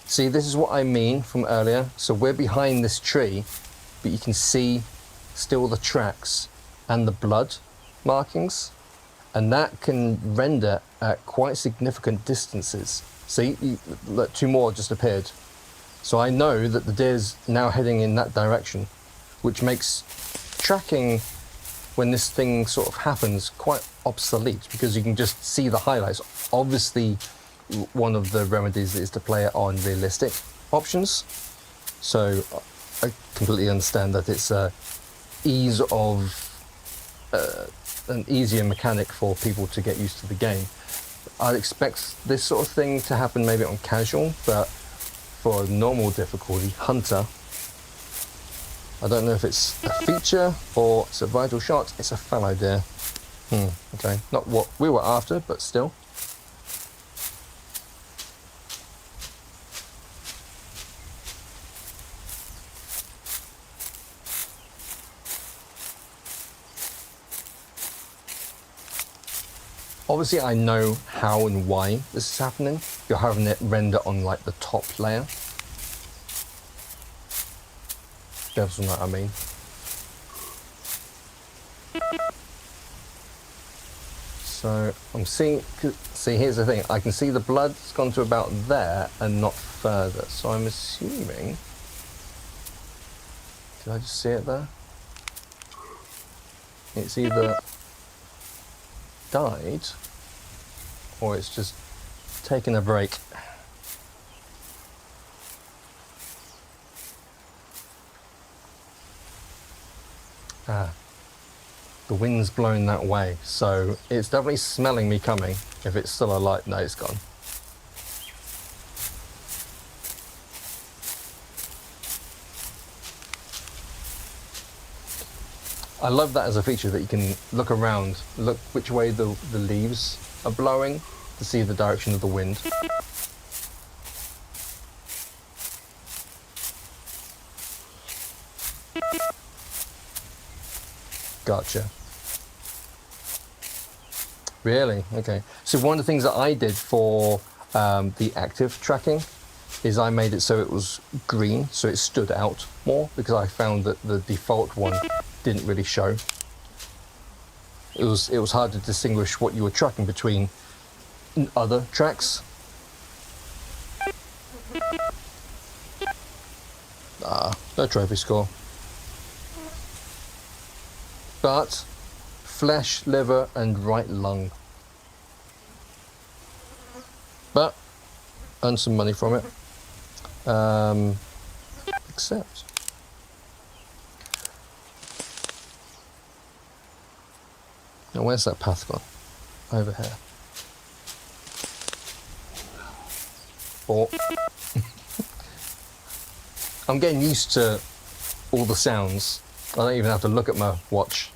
See, this is what I mean from earlier. So we're behind this tree, but you can see still the tracks and the blood markings. And that can render at quite significant distances. See, look, two more just appeared. So I know that the deer's now heading in that direction, which makes tracking when this thing sort of happens quite obsolete, because you can just see the highlights. Obviously, one of the remedies is to play it on realistic options. So I completely understand that it's ease of an easier mechanic for people to get used to the game. I'd expect this sort of thing to happen maybe on casual, but for normal difficulty, hunter, I don't know if it's a feature or it's a vital shot. It's a fallow deer. Okay, not what we were after, but still. Obviously, I know how and why this is happening. You're having it render on like the top layer. That's what I mean. So I'm seeing, see, here's the thing. I can see the blood's gone to about there and not further. So I'm assuming Did I just see it there? It's either died or it's just taken a break. The wind's blowing that way, so it's definitely smelling me coming. If it's still alight, no, it's gone. I love that as a feature, that you can look around, look which way the leaves are blowing to see the direction of the wind. Gotcha. Really? Okay. So one of the things that I did for the active tracking is I made it so it was green, so it stood out more, because I found that the default one didn't really show. It was hard to distinguish what you were tracking between other tracks. No trophy score. But flesh, liver, and right lung. But earn some money from it. Accept. Now where's that path gone? Over here. Or I'm getting used to all the sounds. I don't even have to look at my watch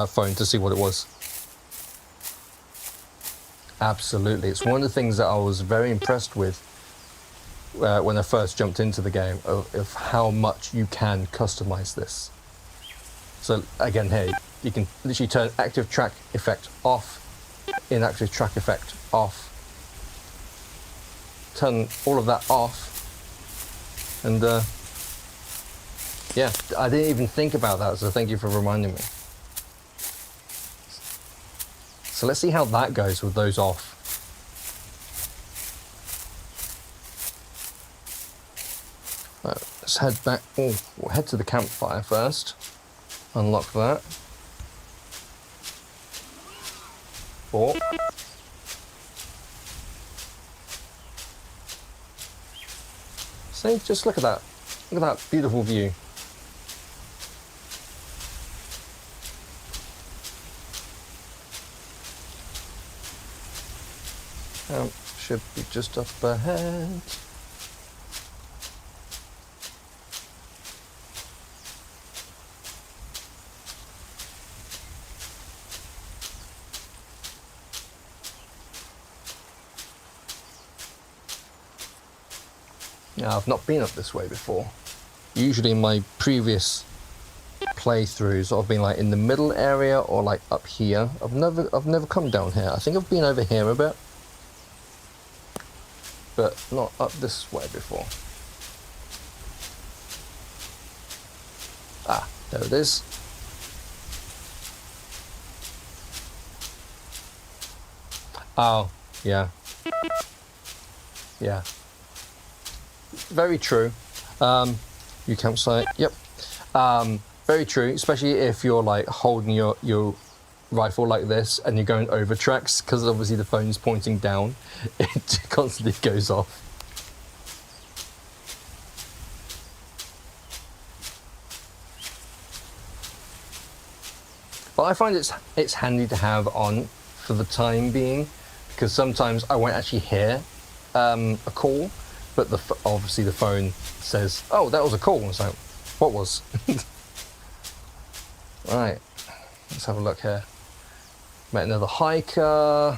phone to see what it was. Absolutely, it's one of the things that I was very impressed with when I first jumped into the game, of how much you can customize this. So again, here you can literally turn active track effect off, inactive track effect off, turn all of that off, and yeah, I didn't even think about that, so thank you for reminding me. So let's see how that goes with those off. Right, let's head back. Oh, we'll head to the campfire first. Unlock that. Oh. See, just look at that. Look at that beautiful view. Should be just up ahead. Yeah, I've not been up this way before. Usually in my previous playthroughs, I've been like in the middle area or like up here. I've never come down here. I think I've been over here a bit, but not up this way before. Ah, there it is. Oh, yeah. Yeah. Very true. Your campsite, yep. Very true, especially if you're like holding your rifle like this and you're going over tracks, because obviously the phone's pointing down, it constantly goes off. But I find it's handy to have on for the time being, because sometimes I won't actually hear a call, but obviously the phone says, "Oh, that was a call." And so, what was? Right, let's have a look here. Met another hiker.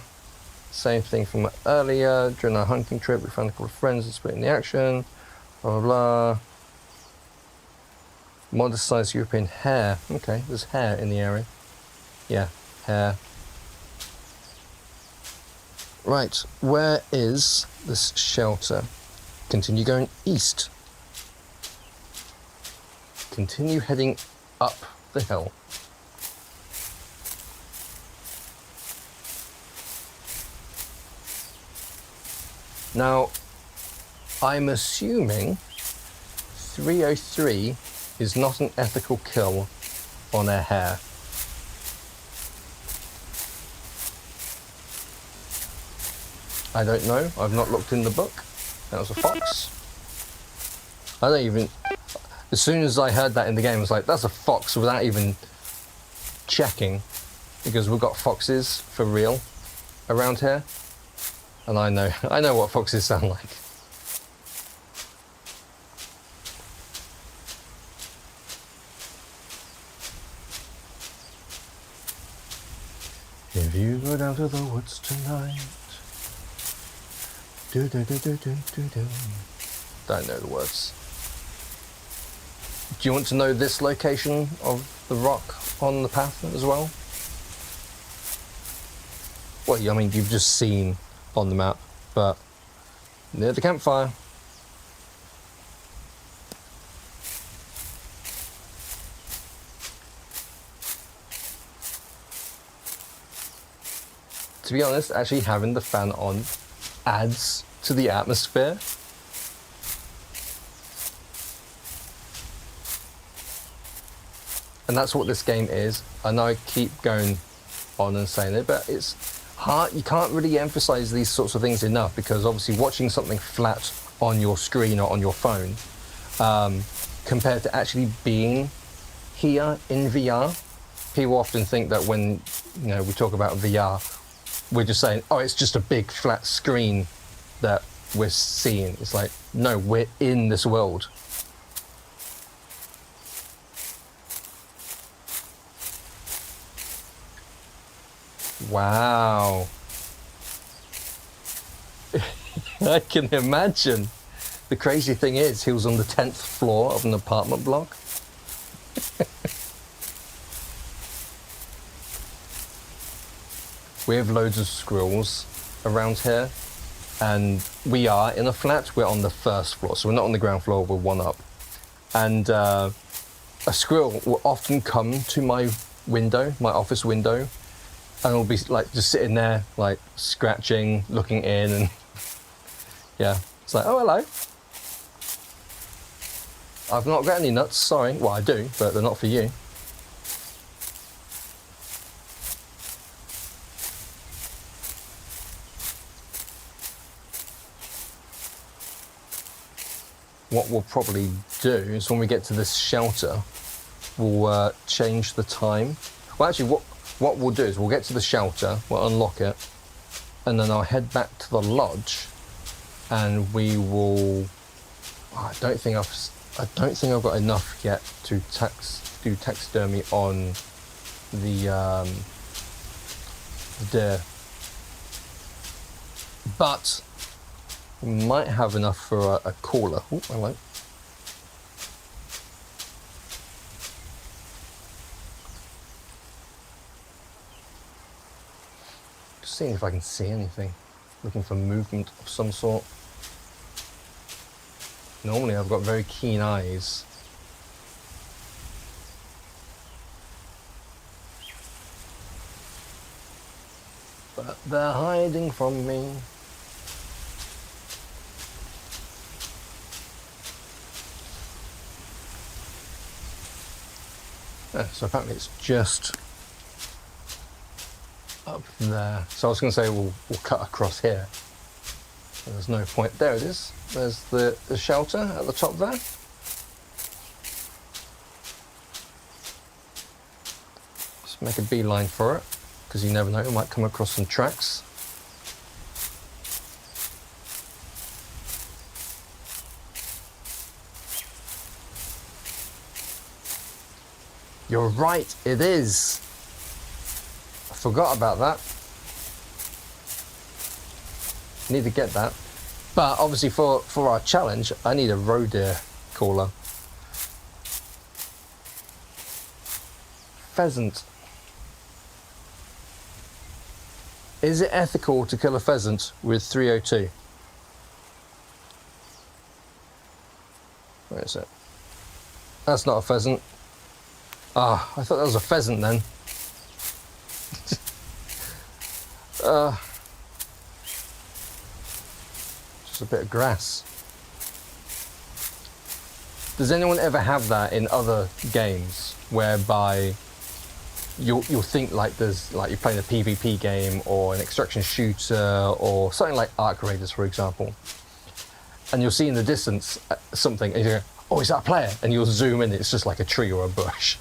Same thing from earlier. During our hunting trip, we found a couple of friends and split in the action. Blah, blah, blah. Modest-sized European hare. Okay, there's hare in the area. Yeah, hare. Right, where is this shelter? Continue going east. Continue heading up the hill. Now, I'm assuming 303 is not an ethical kill on a hare. I don't know. I've not looked in the book. That was a fox. I don't even... As soon as I heard that in the game, I was like, that's a fox, without even checking. Because we've got foxes for real around here. And I know what foxes sound like. If you go down to the woods tonight, do do do do do do do. Don't know the words. Do you want to know this location of the rock on the path as well? Well, I mean, you've just seen on the map, but near the campfire. To be honest, actually having the fan on adds to the atmosphere. And that's what this game is. I know I keep going on and saying it, but it's hard. You can't really emphasize these sorts of things enough, because obviously watching something flat on your screen or on your phone compared to actually being here in VR, people often think that when we talk about VR, we're just saying, oh, it's just a big flat screen that we're seeing. It's like, no, we're in this world. Wow. I can imagine. The crazy thing is, he was on the 10th floor of an apartment block. We have loads of squirrels around here, and we are in a flat. We're on the first floor, so we're not on the ground floor, we're one up. And a squirrel will often come to my window, my office window, and it'll be like just sitting there, like scratching, looking in, and yeah, it's like, oh, hello. I've not got any nuts, sorry. Well, I do, but they're not for you. What we'll probably do is when we get to this shelter, we'll change the time. Well, actually, what we'll do is we'll get to the shelter, we'll unlock it, and then I'll head back to the lodge, and we will. I don't think I've got enough yet to do taxidermy on the deer, but we might have enough for a caller. Oh, hello. Just seeing if I can see anything. Looking for movement of some sort. Normally I've got very keen eyes. But they're hiding from me. So apparently it's just up there. So I was going to say we'll cut across here. There's no point. There it is. There's the shelter at the top there. Just make a beeline for it, because you never know, we might come across some tracks. You're right, it is. I forgot about that. Need to get that. But obviously for our challenge, I need a roe deer caller. Pheasant. Is it ethical to kill a pheasant with 302? Where is it? That's not a pheasant. Ah, I thought that was a pheasant then. Just a bit of grass. Does anyone ever have that in other games whereby you'll think like there's like you're playing a PvP game or an extraction shooter or something like Arc Raiders, for example, and you'll see in the distance something and you go, oh, is that a player? And you'll zoom in, it's just like a tree or a bush.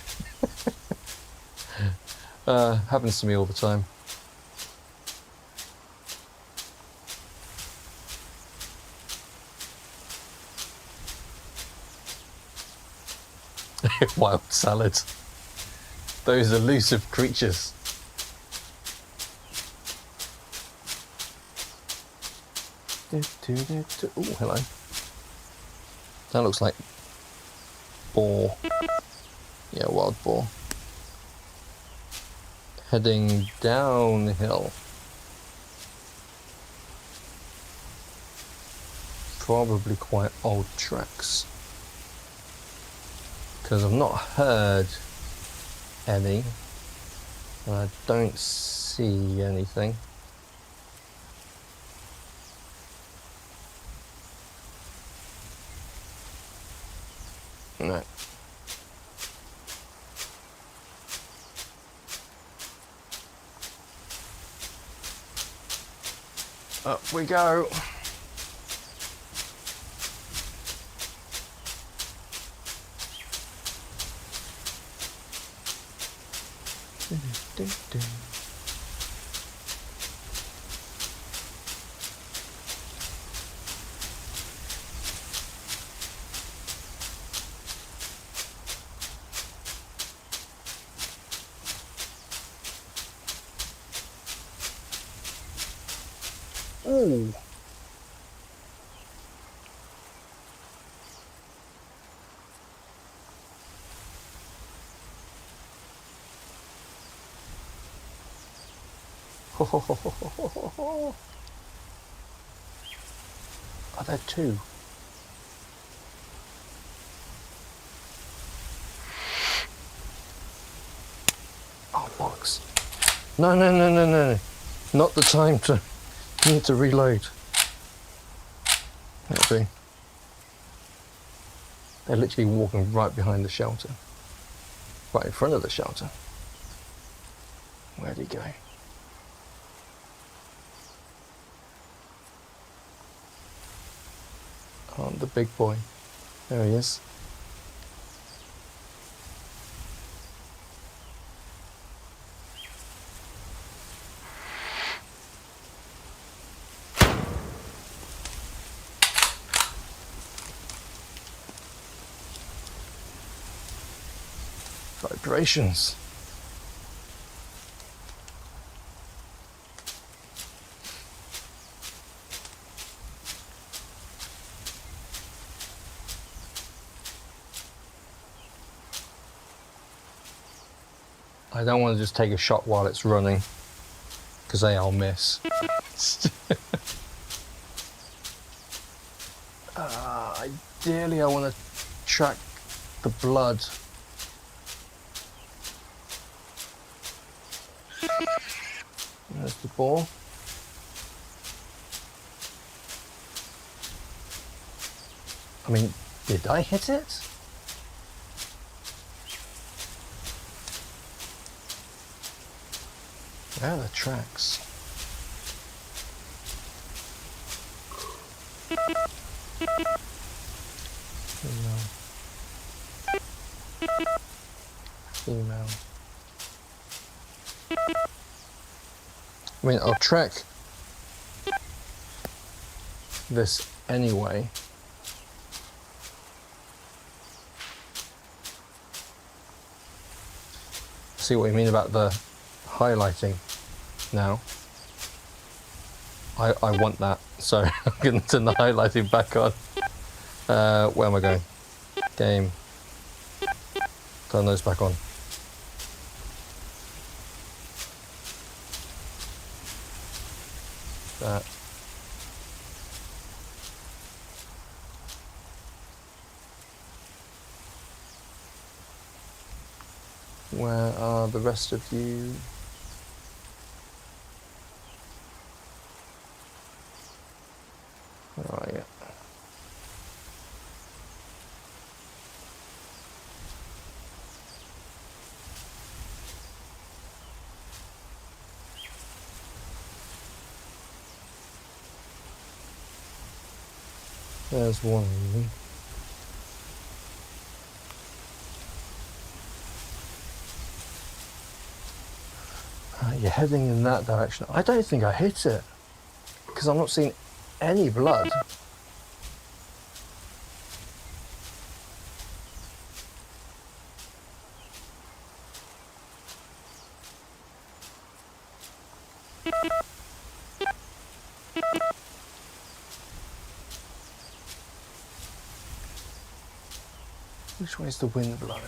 Happens to me all the time. Wild salad. Those elusive creatures. Oh, hello. That looks like boar. Yeah, wild boar. Heading downhill. Probably quite old tracks. Because I've not heard any. And I don't see anything. No. Up we go. Ooh. Are there two? Oh, bollocks. No, no, no, no, no. Not the time to... need to reload. That'll be. They're literally walking right behind the shelter. Right in front of the shelter. Where'd he go? Oh, the big boy. There he is. Vibrations. I don't want to just take a shot while it's running, because I'll miss. Ideally, I want to track the blood. There's the ball. I mean, did I hit it? Where are the tracks? Female. I mean, I'll track this anyway. See what you mean about the highlighting now. I want that, so I'm going to turn the highlighting back on. Where am I going? Game. Turn those back on. That. Where are the rest of you? Where are you? There's one of them. You're heading in that direction. I don't think I hit it because I'm not seeing any blood. Which way is the wind blowing?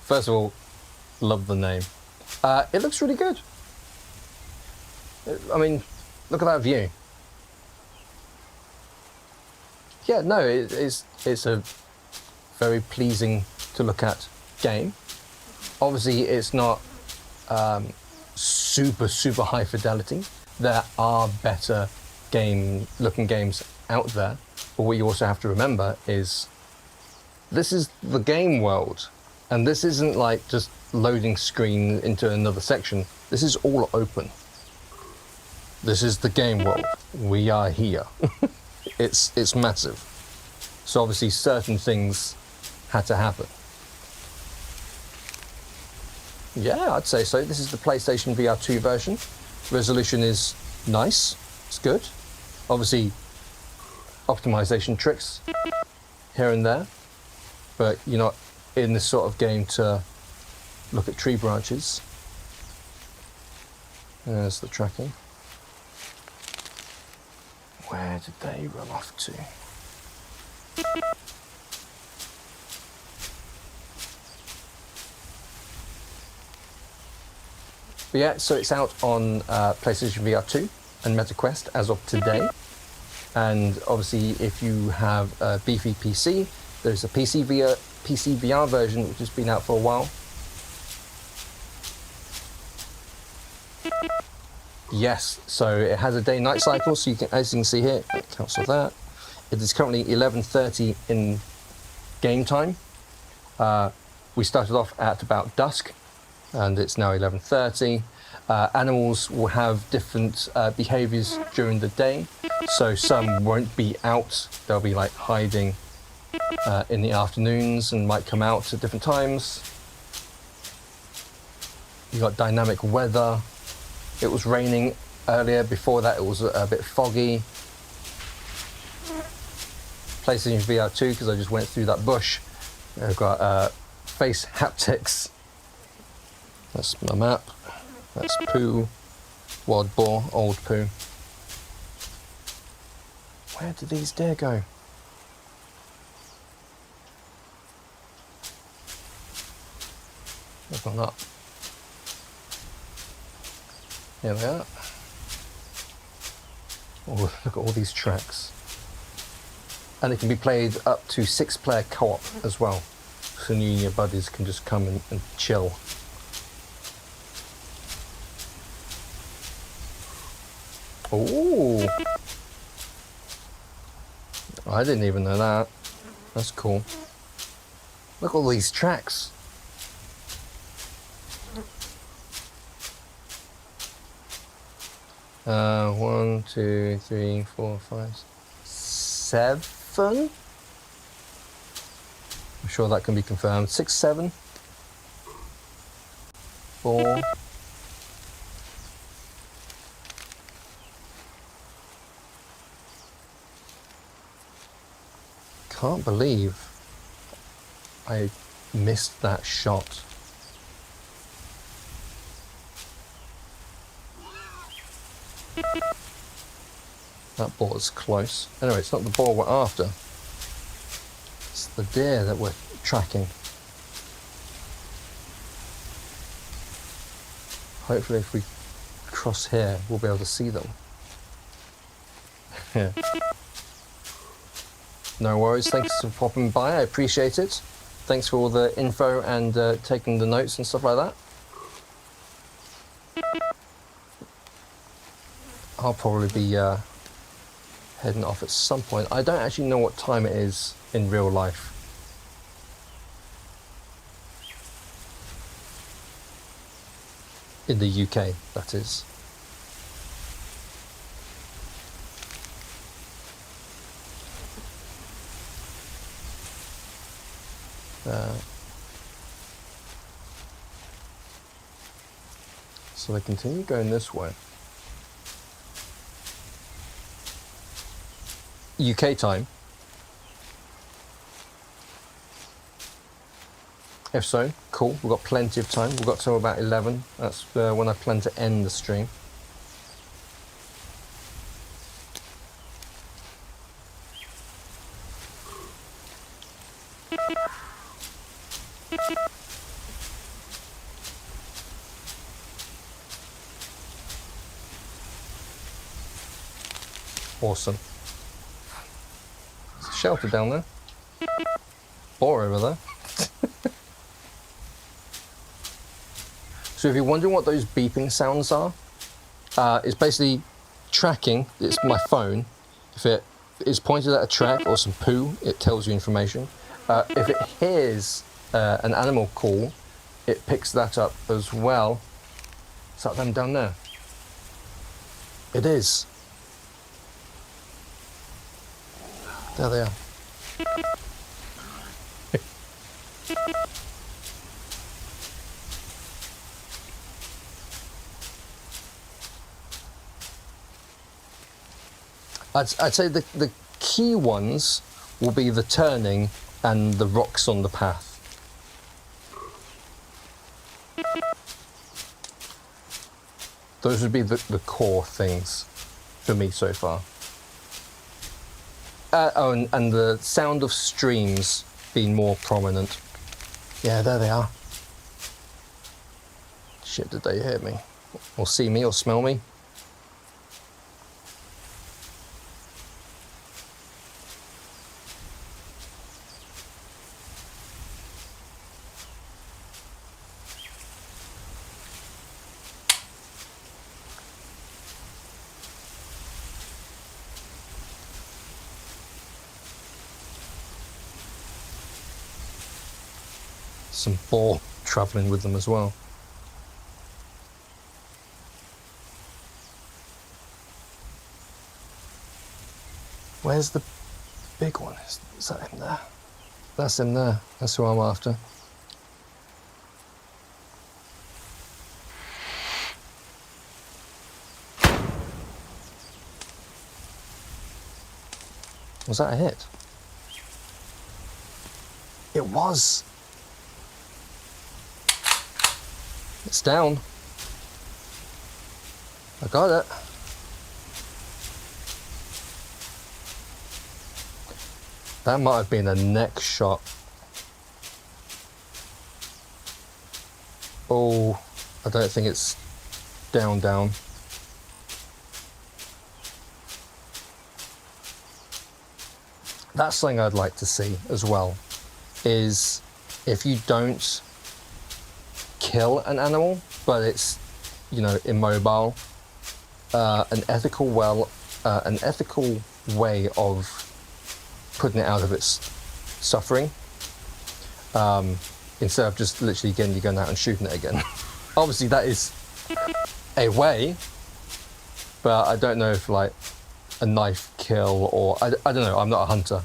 First of all, love the name. It looks really good. I mean, look at that view. Yeah, no, it's a very pleasing to look at game. Obviously, it's not super high fidelity. There are better looking games out there, but what you also have to remember is this is the game world, and this isn't like just loading screen into another section. This is all open. This is the game world. We are here. It's massive. So obviously certain things had to happen. Yeah, I'd say so. This is the PlayStation VR2 version. Resolution is nice. It's good. Obviously optimization tricks here and there, but you're not in this sort of game to look at tree branches. There's the tracking. Where did they run off to? But yeah, so it's out on PlayStation VR2 and MetaQuest as of today. And obviously, if you have a beefy PC, there's a PC VR version which has been out for a while. Yes, so it has a day-night cycle, so you can, as you can see here, cancel that. It is currently 11:30 in game time. We started off at about dusk, and it's now 11:30. Animals will have different behaviors during the day, so some won't be out. They'll be like hiding in the afternoons and might come out at different times. You got dynamic weather. It was raining earlier. Before that, it was a bit foggy. PlayStation VR2, because I just went through that bush. I've got face haptics. That's my map. That's poo. Wild boar, old poo. Where did these deer go? They've gone up. Here they are. Oh, look at all these tracks. And it can be played up to 6-player co-op as well. So you and your buddies can just come and chill. Oh! I didn't even know that. That's cool. Look at all these tracks. One, two, three, 4, 5, 7. I'm sure that can be confirmed. 6, 7, 4. Can't believe I missed that shot. That ball is close. Anyway, it's not the ball we're after. It's the deer that we're tracking. Hopefully if we cross here, we'll be able to see them. Yeah. No worries, thanks for popping by, I appreciate it. Thanks for all the info and taking the notes and stuff like that. I'll probably be heading off at some point. I don't actually know what time it is in real life. In the UK, that is. So they continue going this way. UK time. If so, cool. We've got plenty of time. We've got till about 11. That's when I plan to end the stream. Awesome. There's a shelter down there. Or over there. So if you're wondering what those beeping sounds are, it's basically tracking. It's my phone. If it is pointed at a track or some poo, it tells you information. If it hears an animal call, it picks that up as well. Is that them down there? It is. There they are. I'd say the key ones will be the turning and the rocks on the path. Those would be the core things for me so far. Oh, and the sound of streams being more prominent. Yeah, there they are. Shit, did they hear me? Or see me or smell me? Some boar travelling with them as well. Where's the big one? Is that him there? That's him there. That's who I'm after. Was that a hit? It was. It's down. I got it. That might have been a neck shot. Oh, I don't think it's down. That's something I'd like to see as well, is if you don't kill an animal, but it's, you know, immobile, an ethical way of putting it out of its suffering, instead of just literally getting you going out and shooting it again. Obviously that is a way, but I don't know if like a knife kill or I don't know, I'm not a hunter.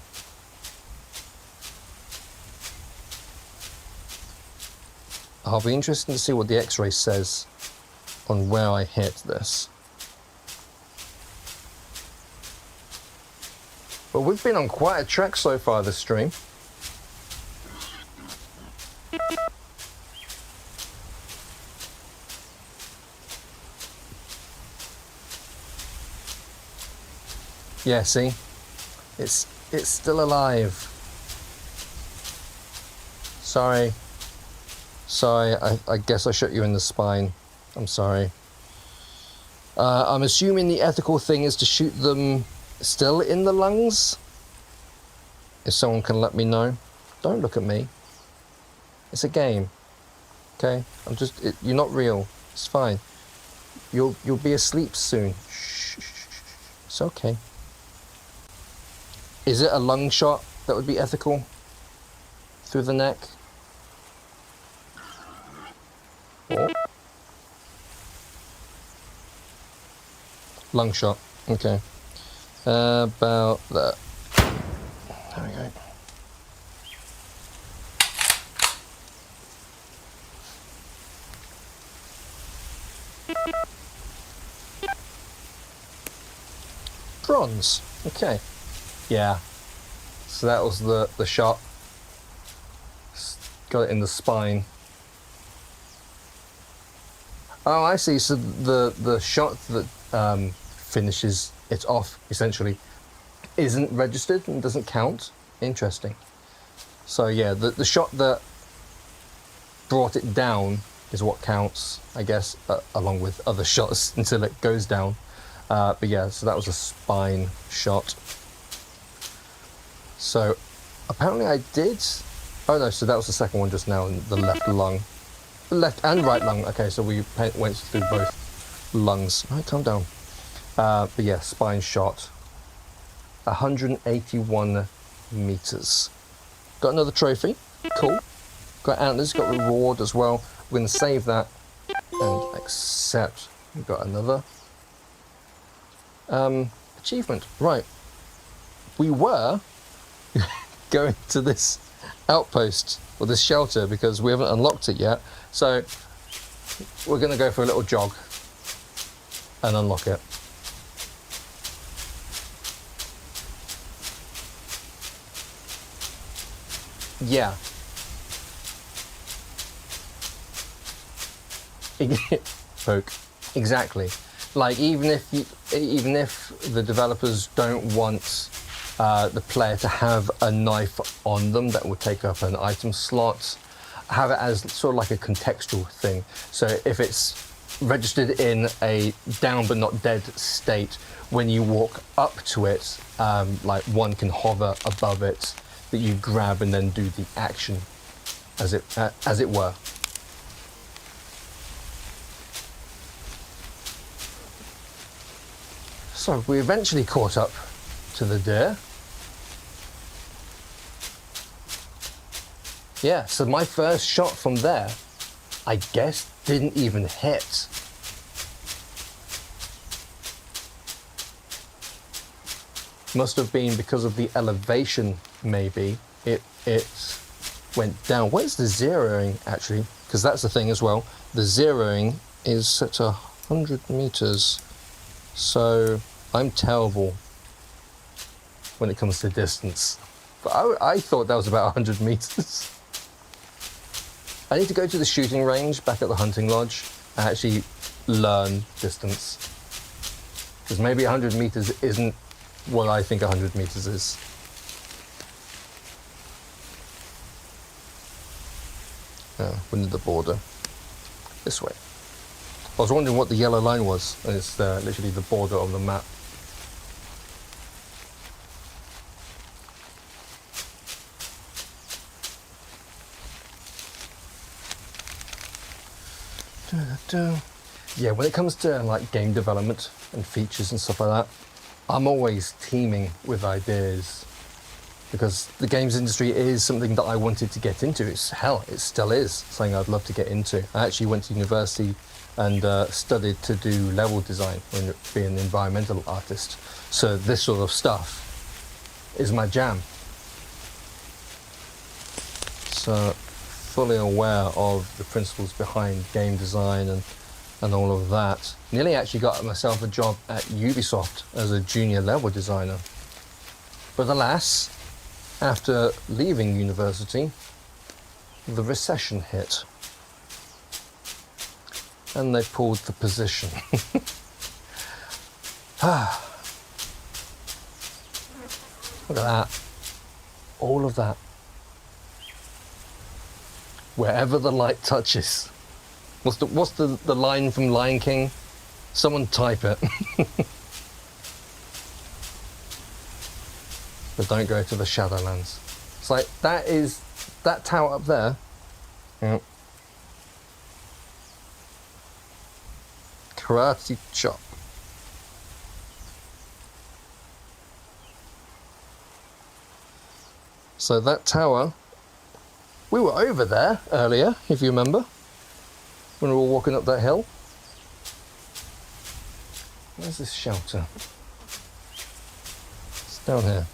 I'll be interested to see what the X-ray says on where I hit this. But we've been on quite a trek so far this stream. Yeah, see? It's still alive. Sorry. I guess I shot you in the spine. I'm sorry. I'm assuming the ethical thing is to shoot them still in the lungs? If someone can let me know. Don't look at me. It's a game. Okay? You're not real. It's fine. You'll be asleep soon. Shh. It's okay. Is it a lung shot that would be ethical? Through the neck? Or lung shot. Okay. About that. There we go. Bronze. Okay. Yeah. So that was the shot. Got it in the spine. Oh, I see. So the shot that finishes it off, essentially, isn't registered and doesn't count. Interesting. So yeah, the shot that brought it down is what counts, I guess, along with other shots until it goes down. But yeah, so that was a spine shot. So apparently I did. Oh no, so that was the second one just now, the left lung. Left and right lung. Okay, so we went through both lungs. All right, calm down. But yeah, spine shot. 181 meters. Got another trophy. Cool. Got antlers, got reward as well. We're going to save that and accept. We've got another achievement. Right. We were going to this outpost or this shelter because we haven't unlocked it yet. So we're going to go for a little jog and unlock it. Yeah. Poke. Exactly. Like even if the developers don't want the player to have a knife on them that would take up an item slot, have it as sort of like a contextual thing. So if it's registered in a down but not dead state, when you walk up to it, like one can hover above it that you grab and then do the action, as it were. So we eventually caught up to the deer. Yeah, so my first shot from there, I guess, didn't even hit. Must have been because of the elevation, maybe. It went down. Where's the zeroing, actually? Because that's the thing as well. The zeroing is set to 100 meters. So I'm terrible when it comes to distance. But I thought that was about 100 meters. I need to go to the shooting range back at the hunting lodge and actually learn distance. Because maybe 100 meters isn't what I think 100 meters is. We need the border. This way. I was wondering what the yellow line was, and it's literally the border of the map. Yeah, when it comes to like game development and features and stuff like that, I'm always teeming with ideas because the games industry is something that I wanted to get into. It still is something I'd love to get into. I actually went to university and studied to do level design and be an environmental artist. So this sort of stuff is my jam. So fully aware of the principles behind game design and all of that. Nearly actually got myself a job at Ubisoft as a junior level designer. But alas, after leaving university, the recession hit. And they pulled the position. Look at that. All of that. Wherever the light touches. What's the line from Lion King? Someone type it. But don't go to the Shadowlands. It's like, that tower up there. Yep. Karate chop. So that tower, we were over there earlier, if you remember, when we were walking up that hill. Where's this shelter? It's down here.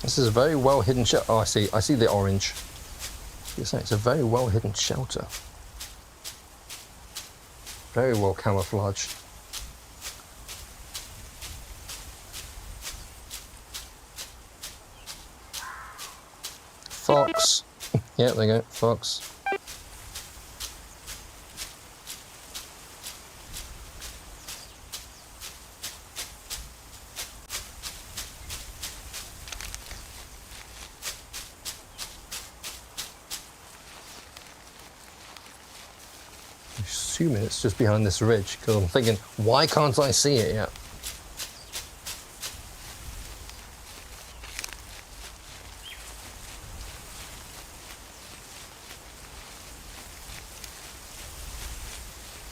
This is a very well hidden shelter. Oh, I see the orange. It's a very well hidden shelter. Very well camouflaged. Fox. Yeah, there you go, fox. I'm assuming it's just behind this ridge, because I'm thinking, why can't I see it yet?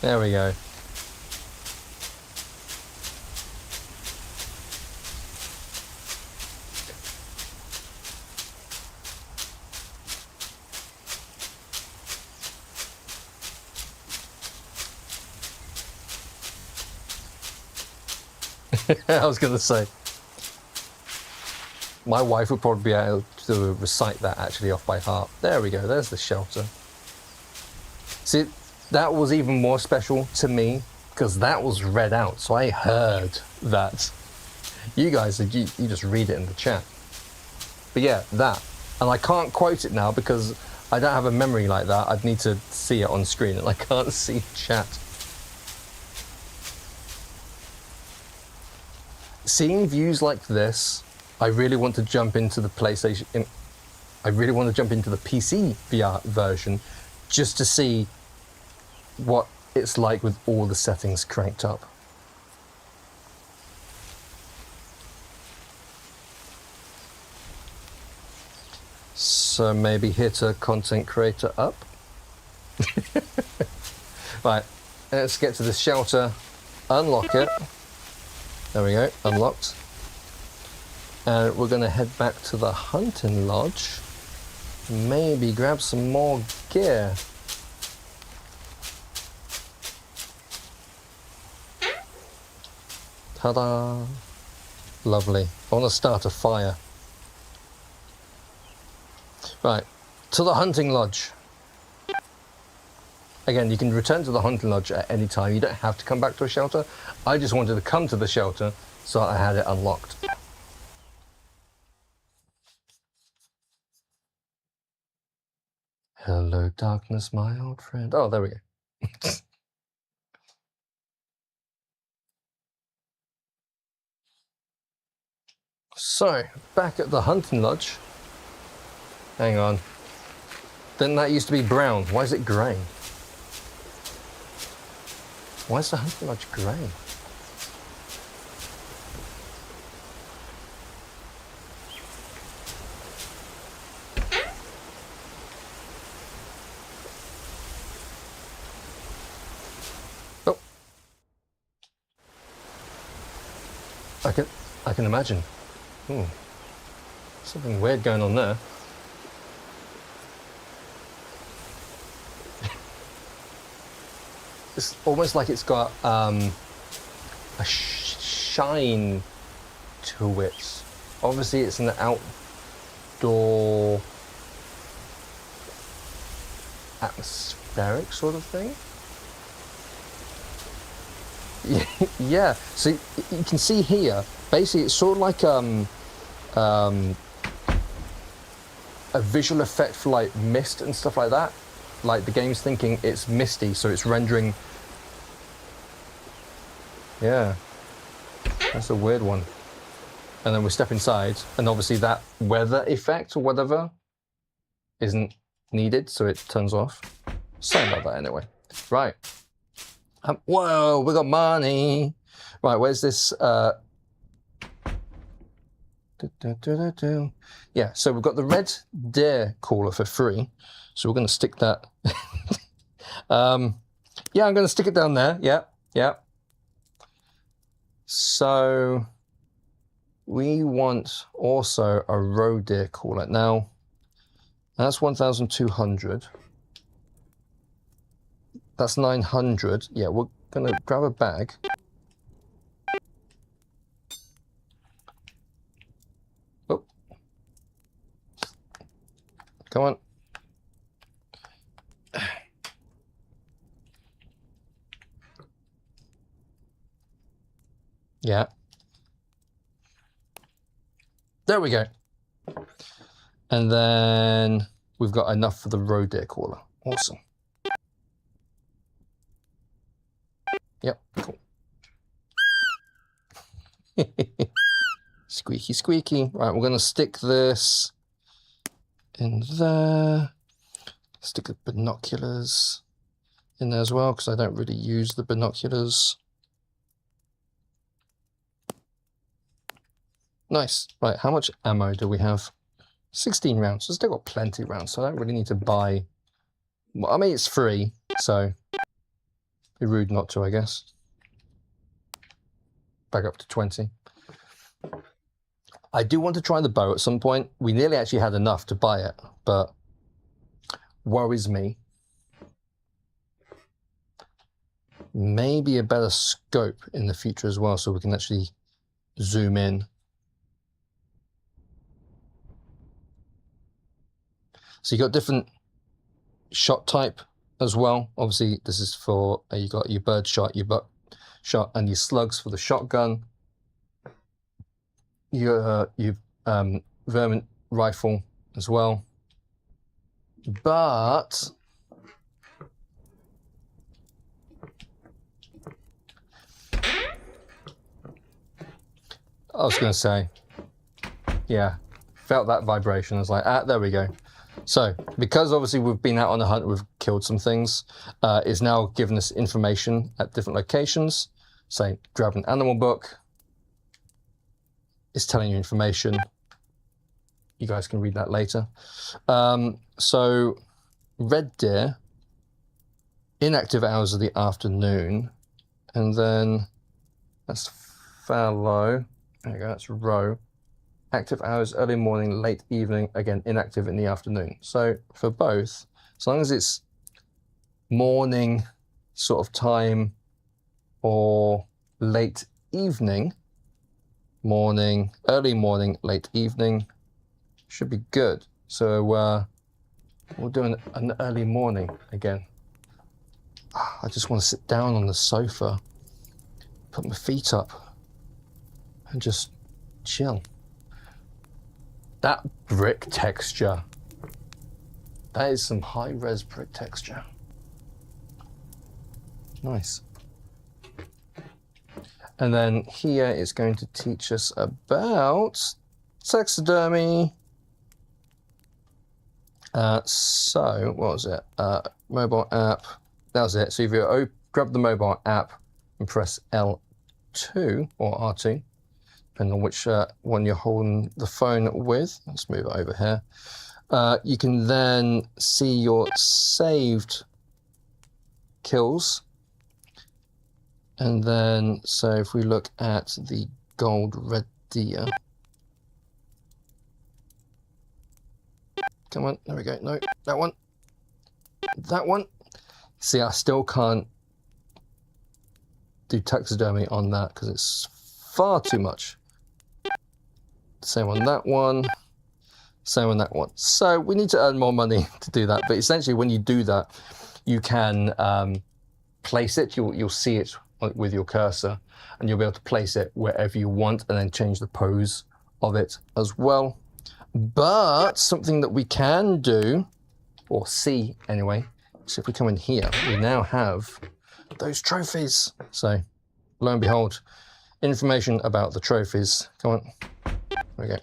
There we go. I was going to say, my wife would probably be able to recite that actually off by heart. There we go, there's the shelter. See, that was even more special to me because that was read out, so I heard that. You guys, you just read it in the chat. But yeah, that. And I can't quote it now because I don't have a memory like that. I'd need to see it on screen and I can't see chat. Seeing views like this, I really want to jump into the PlayStation. I really want to jump into the PC VR version just to see what it's like with all the settings cranked up. So maybe hit a content creator up. Right, let's get to the shelter, unlock it. There we go, unlocked. And we're gonna head back to the hunting lodge. Maybe grab some more gear. Ta-da! Lovely. I want to start a fire. Right, to the hunting lodge. Again, you can return to the hunting lodge at any time. You don't have to come back to a shelter. I just wanted to come to the shelter, so I had it unlocked. Hello, darkness, my old friend. Oh, there we go. So, back at the hunting lodge. Hang on. Didn't that used to be brown? Why is it grey? Why is the hunting lodge grey? Oh. I can imagine. Ooh. Something weird going on there. It's almost like it's got a shine to it. Obviously it's an outdoor atmospheric sort of thing. Yeah, so you can see here, basically it's sort of like a visual effect for like mist and stuff like that. Like the game's thinking it's misty, so it's rendering. Yeah, that's a weird one. And then we step inside, and obviously that weather effect or whatever isn't needed, so it turns off. Sorry about that anyway. Right. Whoa, we got money. Right, where's this? Yeah, so we've got the red deer caller for free. So we're going to stick that. Yeah, I'm going to stick it down there. Yeah, yeah. So we want also a roe deer cooler. Now, that's 1,200. That's 900. Yeah, we're going to grab a bag. Oh. Come on. Yeah. There we go. And then we've got enough for the roe deer caller. Awesome. Yep, cool. Squeaky, squeaky. Right, we're going to stick this in there. Stick the binoculars in there as well, because I don't really use the binoculars. Nice. Right, how much ammo do we have? 16 rounds. I've still got plenty of rounds, so I don't really need to buy. Well, I mean, it's free, so it'd be rude not to, I guess. Back up to 20. I do want to try the bow at some point. We nearly actually had enough to buy it, but worries me. Maybe a better scope in the future as well, so we can actually zoom in. So you got different shot type as well. Obviously, this is for you got your bird shot, your buck shot, and your slugs for the shotgun. Your vermin rifle as well. But I was going to say, yeah, felt that vibration. I was like, there we go. So, because obviously we've been out on a hunt, we've killed some things, it's now given us information at different locations. Say, grab an animal book. It's telling you information. You guys can read that later. So, red deer, inactive hours of the afternoon, and then that's fallow. There you go, that's roe. Active hours, early morning, late evening, again, inactive in the afternoon. So for both, as long as it's morning sort of time or late evening, morning, early morning, late evening, should be good. So we'll do an early morning again. I just want to sit down on the sofa, put my feet up, and just chill. That brick texture, that is some high-res brick texture. Nice. And then here it's going to teach us about taxidermy. So, what was it? Mobile app. That was it. So if you grab the mobile app and press L2 or R2, depending on which one you're holding the phone with. Let's move it over here. You can then see your saved kills. And then, so if we look at the gold red deer. Come on, there we go. No, that one. That one. See, I still can't do taxidermy on that because it's far too much. Same on that one, same on that one. So we need to earn more money to do that. But essentially when you do that, you can place it, you'll see it with your cursor, and you'll be able to place it wherever you want and then change the pose of it as well. But something that we can do, or see anyway, so if we come in here, we now have those trophies. So lo and behold, information about the trophies. Come on. There we go.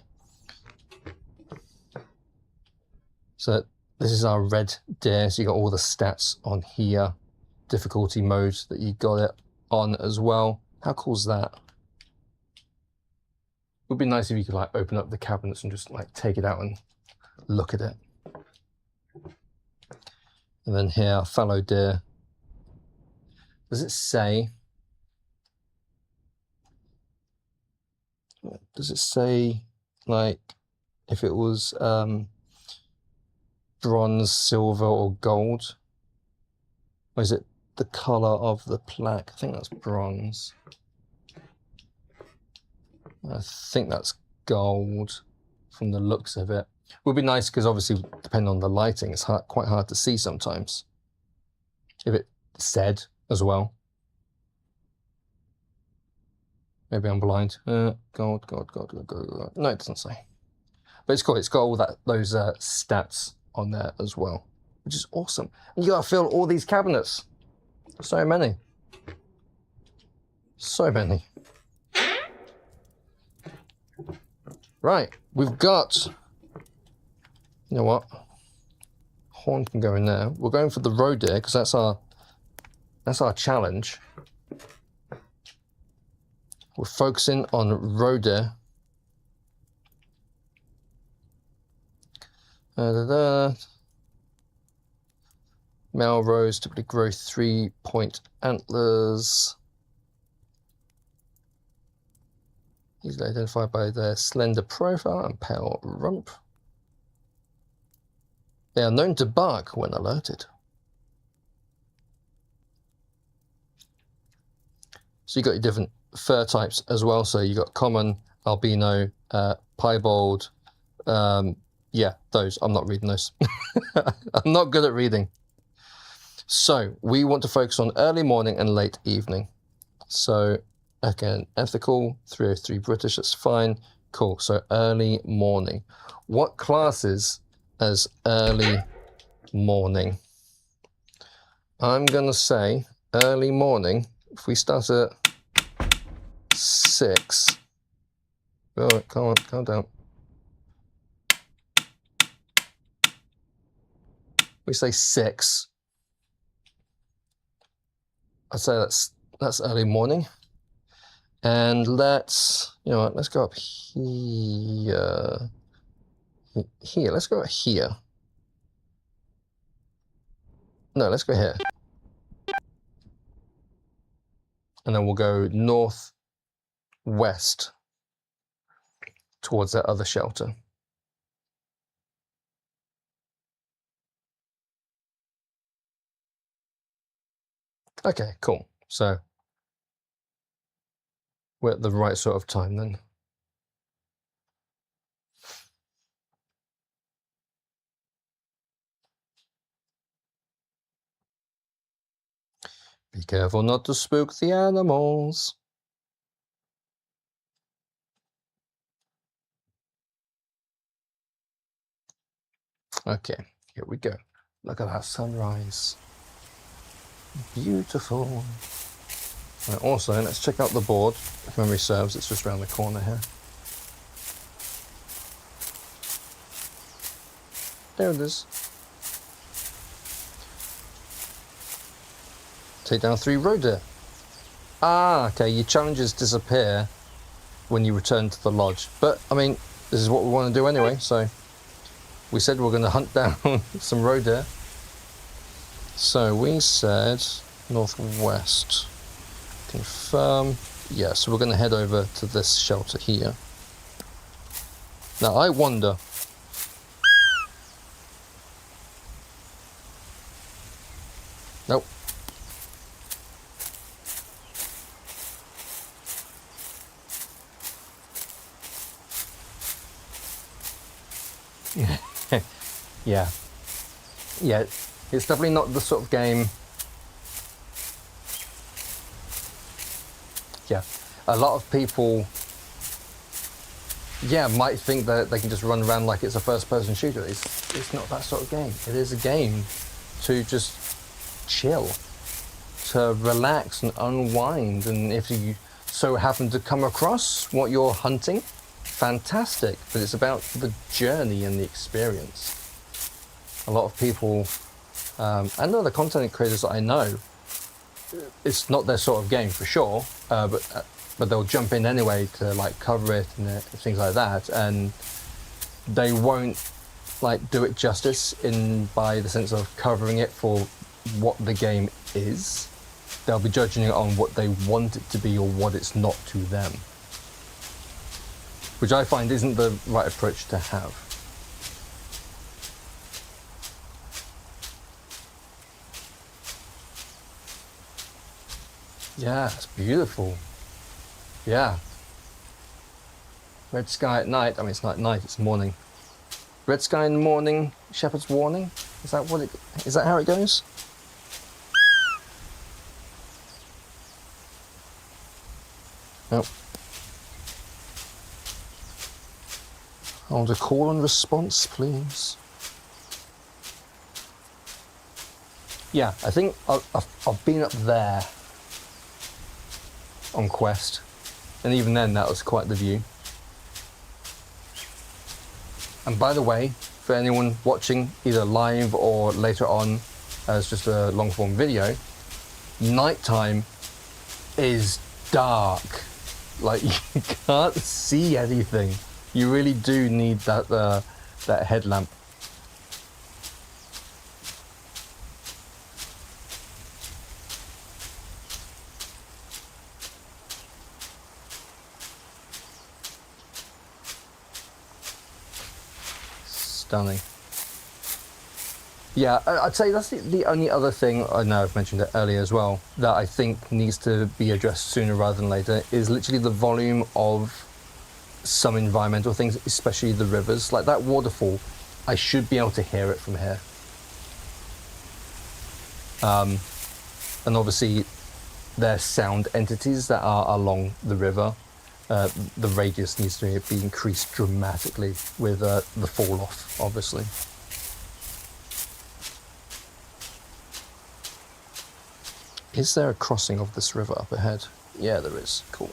So this is our red deer. So you got all the stats on here, difficulty modes that you got it on as well. How cool is that? It would be nice if you could like open up the cabinets and just like take it out and look at it. And then here, fallow deer. Does it say? Does it say, like, if it was bronze, silver, or gold? Or is it the color of the plaque? I think that's bronze. I think that's gold from the looks of it. Would be nice because obviously, depending on the lighting, it's quite hard to see sometimes. If it said as well. Maybe I'm blind. Gold. No, it doesn't say. But it's cool. It's got all those stats on there as well, which is awesome. And you gotta fill all these cabinets. So many. So many. Right, we've got. You know what? Horn can go in there. We're going for the roe deer because that's our challenge. We're focusing on roe deer. Male roes typically grow 3-point antlers. Easily identified by their slender profile and pale rump. They are known to bark when alerted. So you got your different fur types as well. So you got common, albino, piebald. Yeah, those. I'm not reading those. I'm not good at reading. So we want to focus on early morning and late evening. So again, ethical, 303 British, that's fine. Cool. So early morning. What classes as early morning? I'm going to say early morning. If we start at 6. Oh, come on, calm down. We say 6. I'd say that's early morning. And let's, you know what, let's go up here. Here, let's go here. No, let's go here. And then we'll go northwest towards that other shelter. Okay, cool. So we're at the right sort of time then. Be careful not to spook the animals. Okay, here we go. Look at that sunrise. Beautiful. Right, also, let's check out the board. If memory serves, it's just around the corner here. There it is. Take down 3 roe deer. Ah, okay, your challenges disappear when you return to the lodge. But, I mean, this is what we want to do anyway, so we said we're going to hunt down some roe deer. So we said northwest. Confirm. Yeah, so we're going to head over to this shelter here. Now, I wonder... Nope. Yeah. Yeah, it's definitely not the sort of game... Yeah, a lot of people, yeah, might think that they can just run around like it's a first-person shooter. It's not that sort of game. It is a game to just chill, to relax and unwind. And if you so happen to come across what you're hunting, fantastic. But it's about the journey and the experience. A lot of people, and other content creators that I know, it's not their sort of game for sure, but they'll jump in anyway to like cover it and things like that, and they won't like do it justice by the sense of covering it for what the game is. They'll be judging it on what they want it to be or what it's not to them, which I find isn't the right approach to have. Yeah, it's beautiful. Yeah. Red sky at night. I mean, it's not night, it's morning. Red sky in the morning, shepherd's warning. Is that how it goes? Nope. Hold a call and response, please. Yeah, I think I've been up there on Quest, and even then that was quite the view. And by the way, for anyone watching either live or later on as just a long form video, nighttime is dark. Like, you can't see anything. You really do need that headlamp. Stunning. Yeah, I'd say that's the only other thing, I know I've mentioned it earlier as well, that I think needs to be addressed sooner rather than later, is literally the volume of some environmental things, especially the rivers. Like that waterfall, I should be able to hear it from here. And obviously there's sound entities that are along the river. The radius needs to be increased dramatically with the fall off, obviously. Is there a crossing of this river up ahead? Yeah, there is. Cool.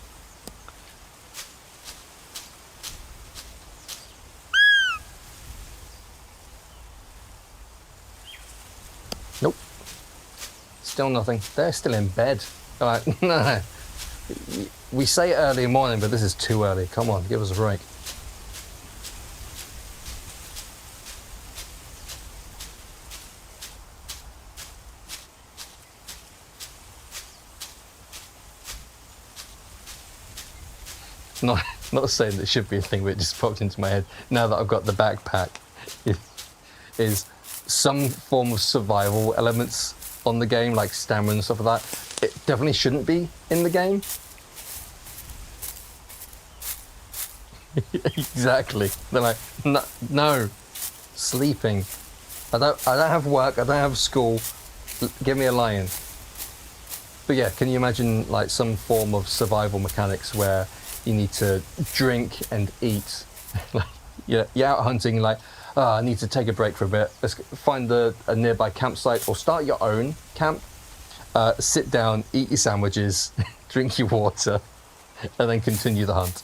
Nope. Still nothing. They're still in bed. Like, no. We say early morning, but this is too early. Come on, give us a break. Not saying that should be a thing, but it just popped into my head now that I've got the backpack. Is some form of survival elements on the game, like stamina and stuff like that. It definitely shouldn't be in the game. Exactly. They're like, no, sleeping. I don't have work. I don't have school. Give me a lion. But yeah, can you imagine like some form of survival mechanics where you need to drink and eat? Like, you're out hunting, like, I need to take a break for a bit. Let's find a nearby campsite or start your own camp. Sit down, eat your sandwiches, drink your water, and then continue the hunt.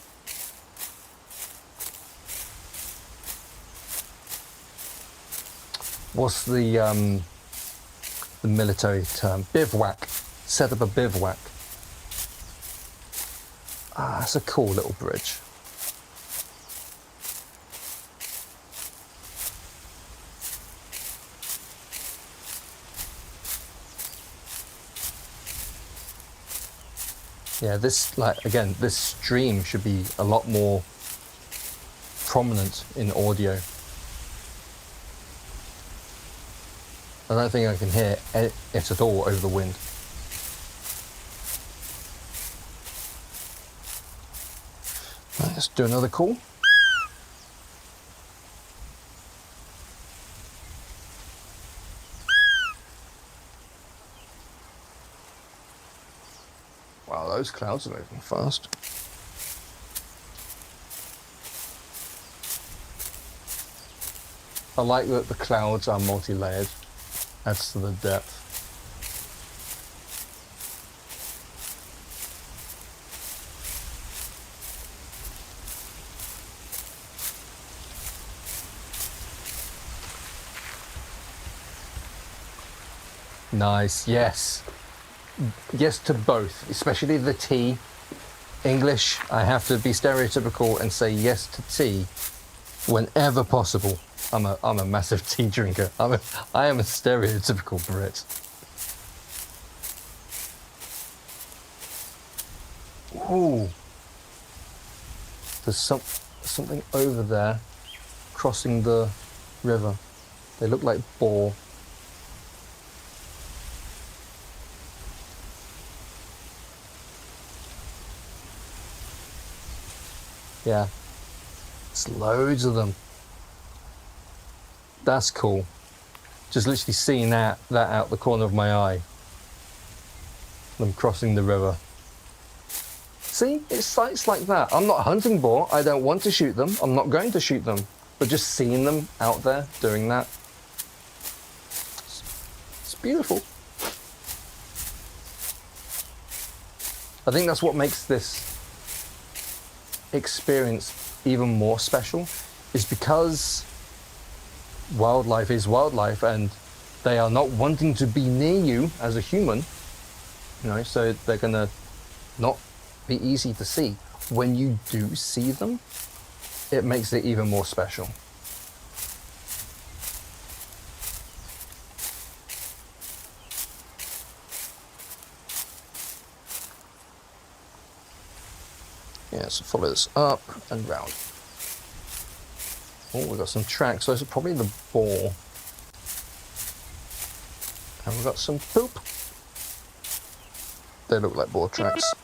What's the military term? Bivouac. Set up a bivouac. Ah, that's a cool little bridge. Yeah, this, like, again, this stream should be a lot more prominent in audio. I don't think I can hear it at all over the wind. Right, let's do another call. Wow, those clouds are moving fast. I like that the clouds are multi-layered. Adds to the depth. Nice, yes. Yes to both, especially the tea. English, I have to be stereotypical and say yes to tea whenever possible. I'm a massive tea drinker. I am a stereotypical Brit. Oh, there's something over there crossing the river. They look like boar. Yeah, it's loads of them. That's cool. Just literally seeing that out the corner of my eye. Them crossing the river. See, it's like that. I'm not hunting boar. I don't want to shoot them. I'm not going to shoot them. But just seeing them out there doing that, it's beautiful. I think that's what makes this experience even more special, is because wildlife is wildlife and they are not wanting to be near you as a human, you know, so they're gonna not be easy to see. When you do see them, it makes it even more special. Yeah, so follow this up and round. Oh, we've got some tracks. Those are probably the boar. And we've got some poop. They look like boar tracks.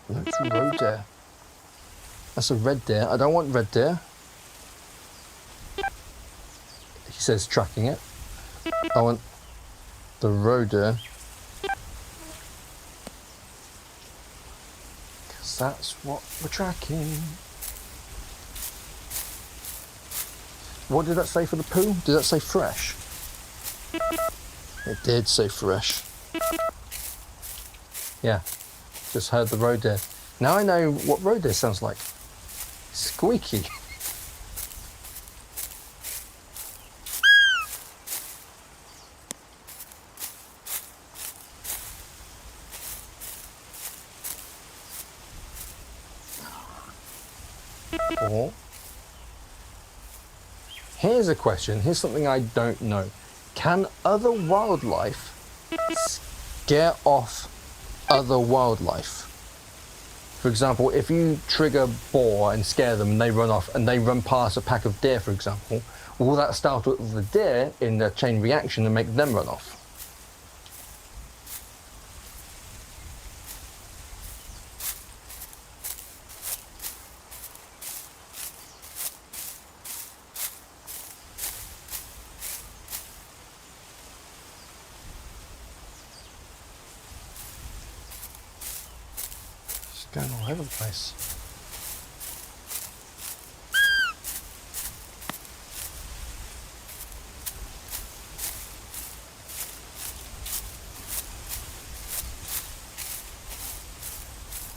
No, it's a roe deer. That's a red deer. I don't want red deer. He says tracking it. I want the roe deer. Because that's what we're tracking. What did that say for the poo? Did that say fresh? It did say fresh. Yeah, just heard the roe deer. Now I know what roe deer sounds like. Squeaky. Or, here's a question. Here's something I don't know. Can other wildlife scare off other wildlife? For example, if you trigger boar and scare them and they run off and they run past a pack of deer, for example, will that startle the deer in a chain reaction and make them run off? Going all over the place.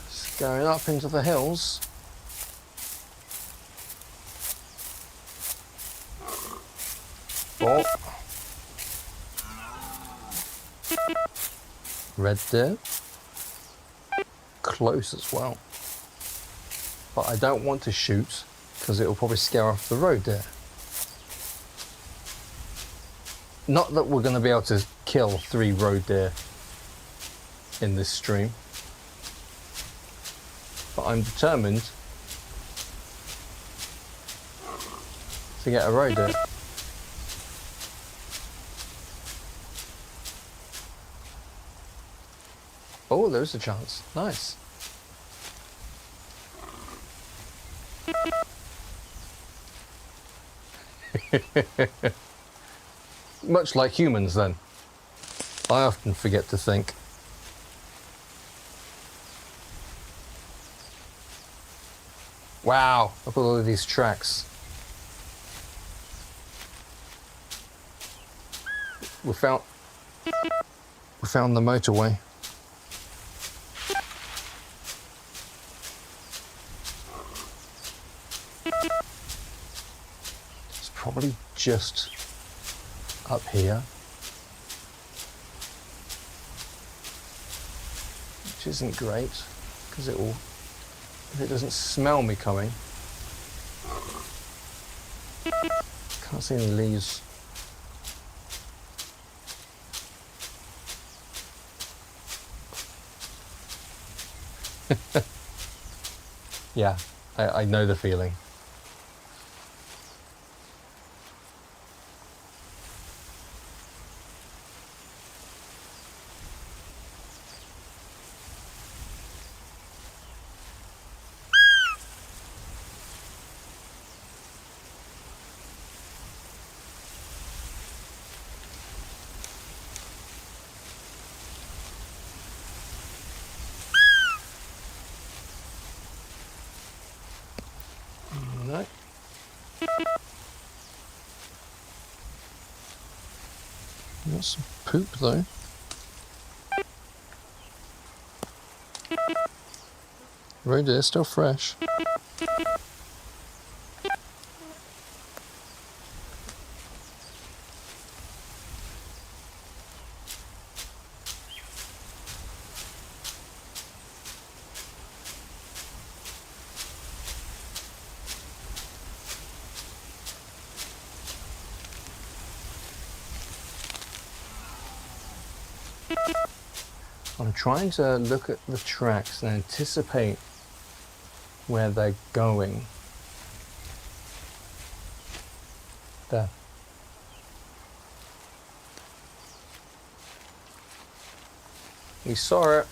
It's going up into the hills. Oh. Red deer. Close as well, but I don't want to shoot because it will probably scare off the roe deer. Not that we're going to be able to kill 3 roe deer in this stream, but I'm determined to get a roe deer. Oh, there's a chance. Nice. Much like humans then. I often forget to think. Wow, look at all of these tracks. We found the motorway. It's probably just up here, which isn't great because if it doesn't smell me coming. Can't see any leaves. Yeah, I know the feeling. No. Got some poop though. Right there, still fresh. I'm trying to look at the tracks and anticipate where they're going. There. We saw it.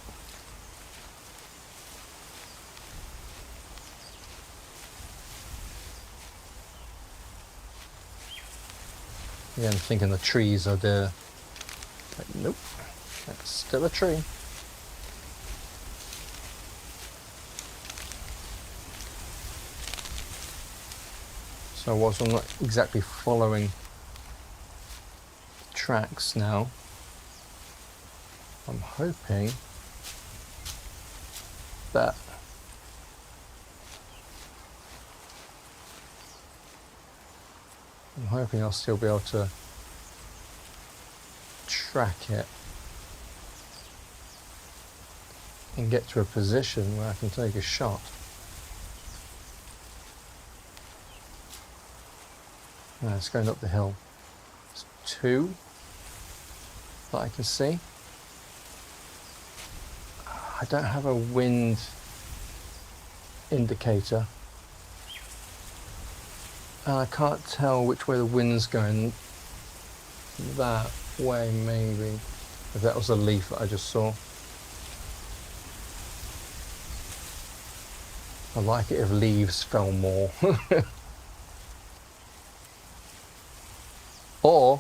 Again, thinking the trees are there. But nope, that's still a tree. So whilst I'm not exactly following tracks now, I'm hoping that I'll still be able to track it and get to a position where I can take a shot. No, it's going up the hill. There's two that I can see. I don't have a wind indicator. And I can't tell which way the wind's going. That way, maybe. If that was a leaf that I just saw. I'd like it if leaves fell more. Or,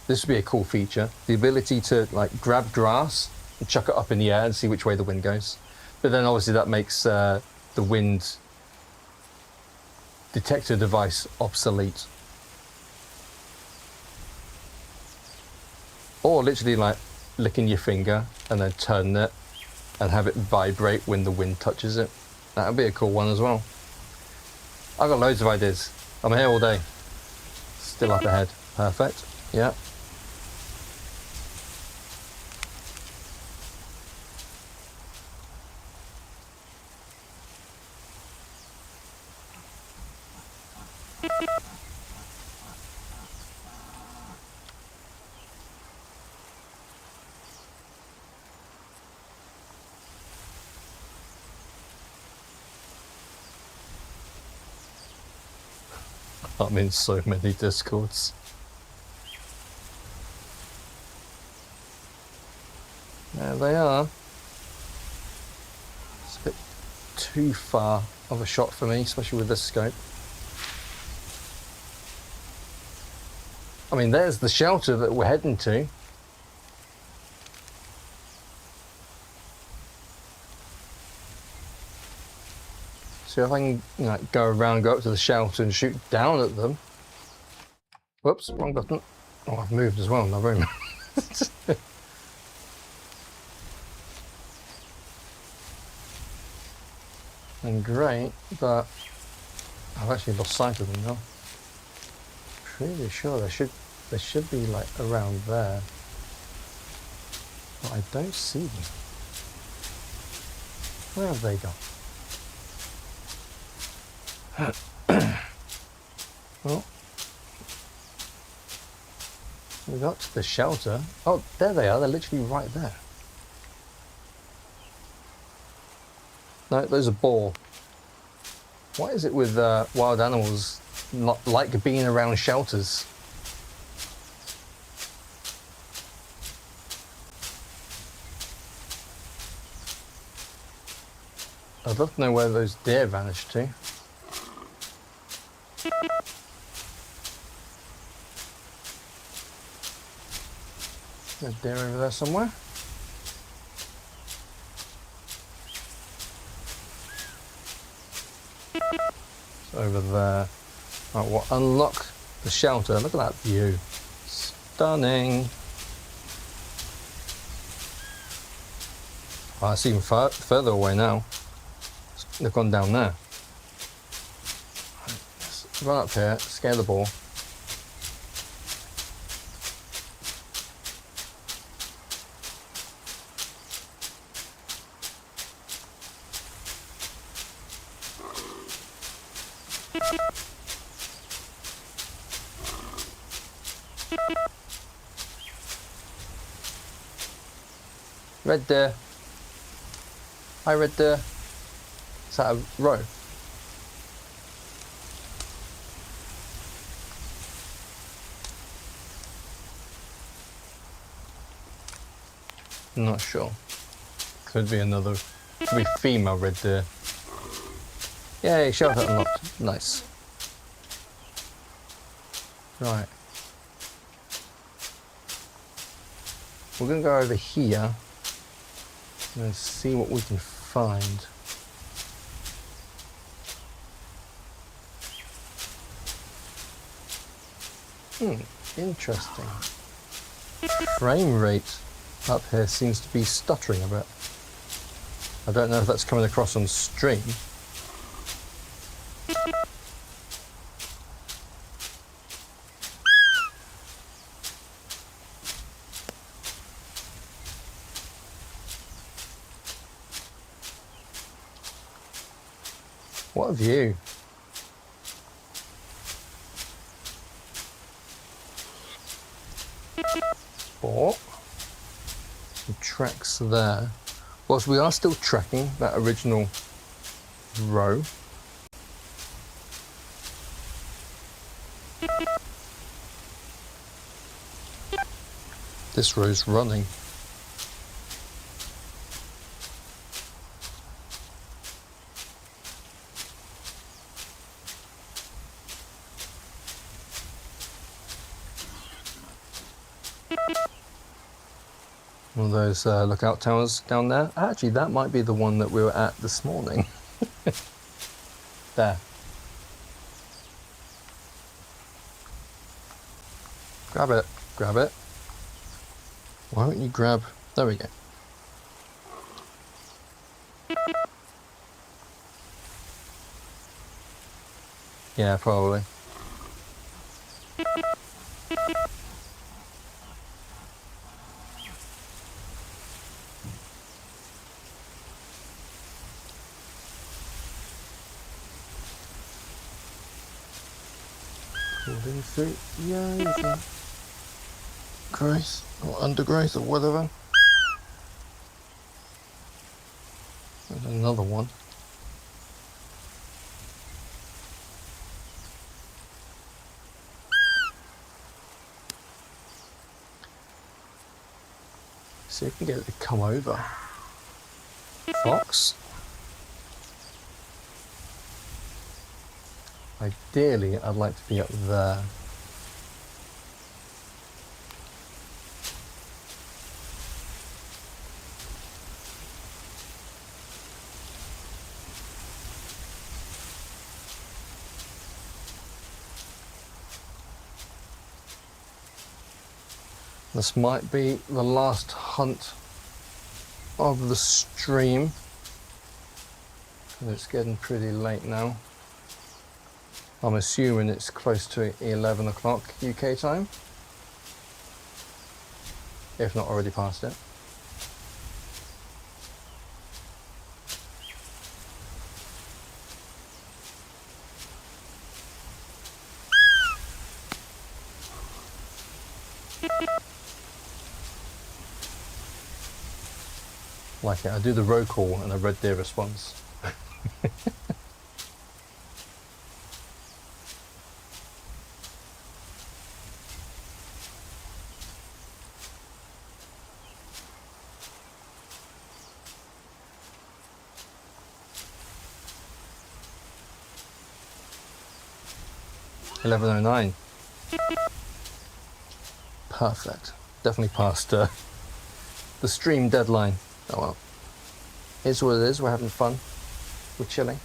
this would be a cool feature, the ability to like grab grass and chuck it up in the air and see which way the wind goes. But then obviously that makes the wind detector device obsolete. Or literally like licking your finger and then turning it and have it vibrate when the wind touches it. That would be a cool one as well. I've got loads of ideas. I'm here all day. Still up ahead. Perfect. Yeah. I'm in so many Discords. There they are. It's a bit too far of a shot for me, especially with this scope. I mean, there's the shelter that we're heading to. So if I can, you know, go around, go up to the shelter and shoot down at them. Whoops, wrong button. Oh, I've moved as well in my room. And great, but I've actually lost sight of them now. Pretty sure they should be like around there. But I don't see them. Where have they gone? Well, we got to the shelter. Oh, there they are. They're literally right there. No, those are boar. What is it with wild animals like being around shelters? I'd love to know where those deer vanished to. There's a deer over there somewhere. It's over there. Right, we'll unlock the shelter. Look at that view. Stunning. Oh, it's even further away now. They've gone down there. Let's run up here, scare the ball. Red deer. Hi, red deer. Is that a row? I'm not sure. Could be another. Could be female red deer. Yay, shelter unlocked. Nice. Right. We're going to go over here and see what we can find. Interesting. Frame rate up here seems to be stuttering a bit. I don't know if that's coming across on stream. What a view. Oh, some tracks there. Whilst we are still tracking that original row. This row's running. One of those lookout towers down there. Actually, that might be the one that we were at this morning. There. Grab it. Grab it. Why don't you grab... There we go. Yeah, probably. Pulled in through, yeah, growth or undergrowth or whatever. There's another one. See if we can get it to come over. Fox. Ideally, I'd like to be up there. This might be the last hunt of the stream. It's getting pretty late now. I'm assuming it's close to 11 o'clock UK time, if not already past it. Like it, I do the roll call and a red deer responds. 11:09. Perfect. Definitely past the stream deadline. Oh well. It's what it is. We're having fun. We're chilling.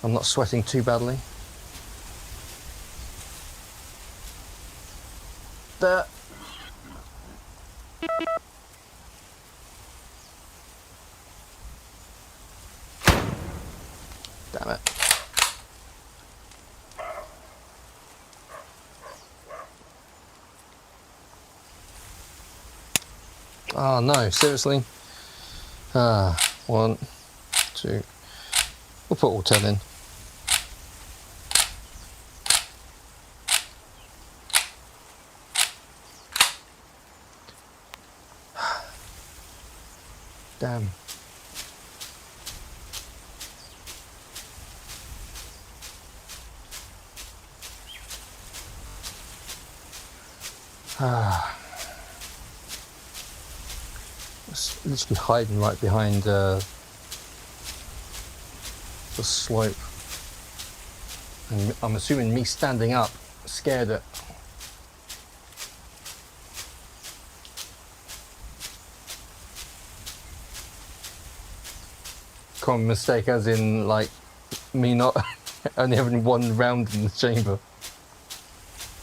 I'm not sweating too badly. There. Damn it. Oh no, seriously? 1, 2. We'll put all 10 in. Damn. It's literally hiding right behind the slope. And I'm assuming me standing up scared it. Common mistake, as in like me not only having one round in the chamber.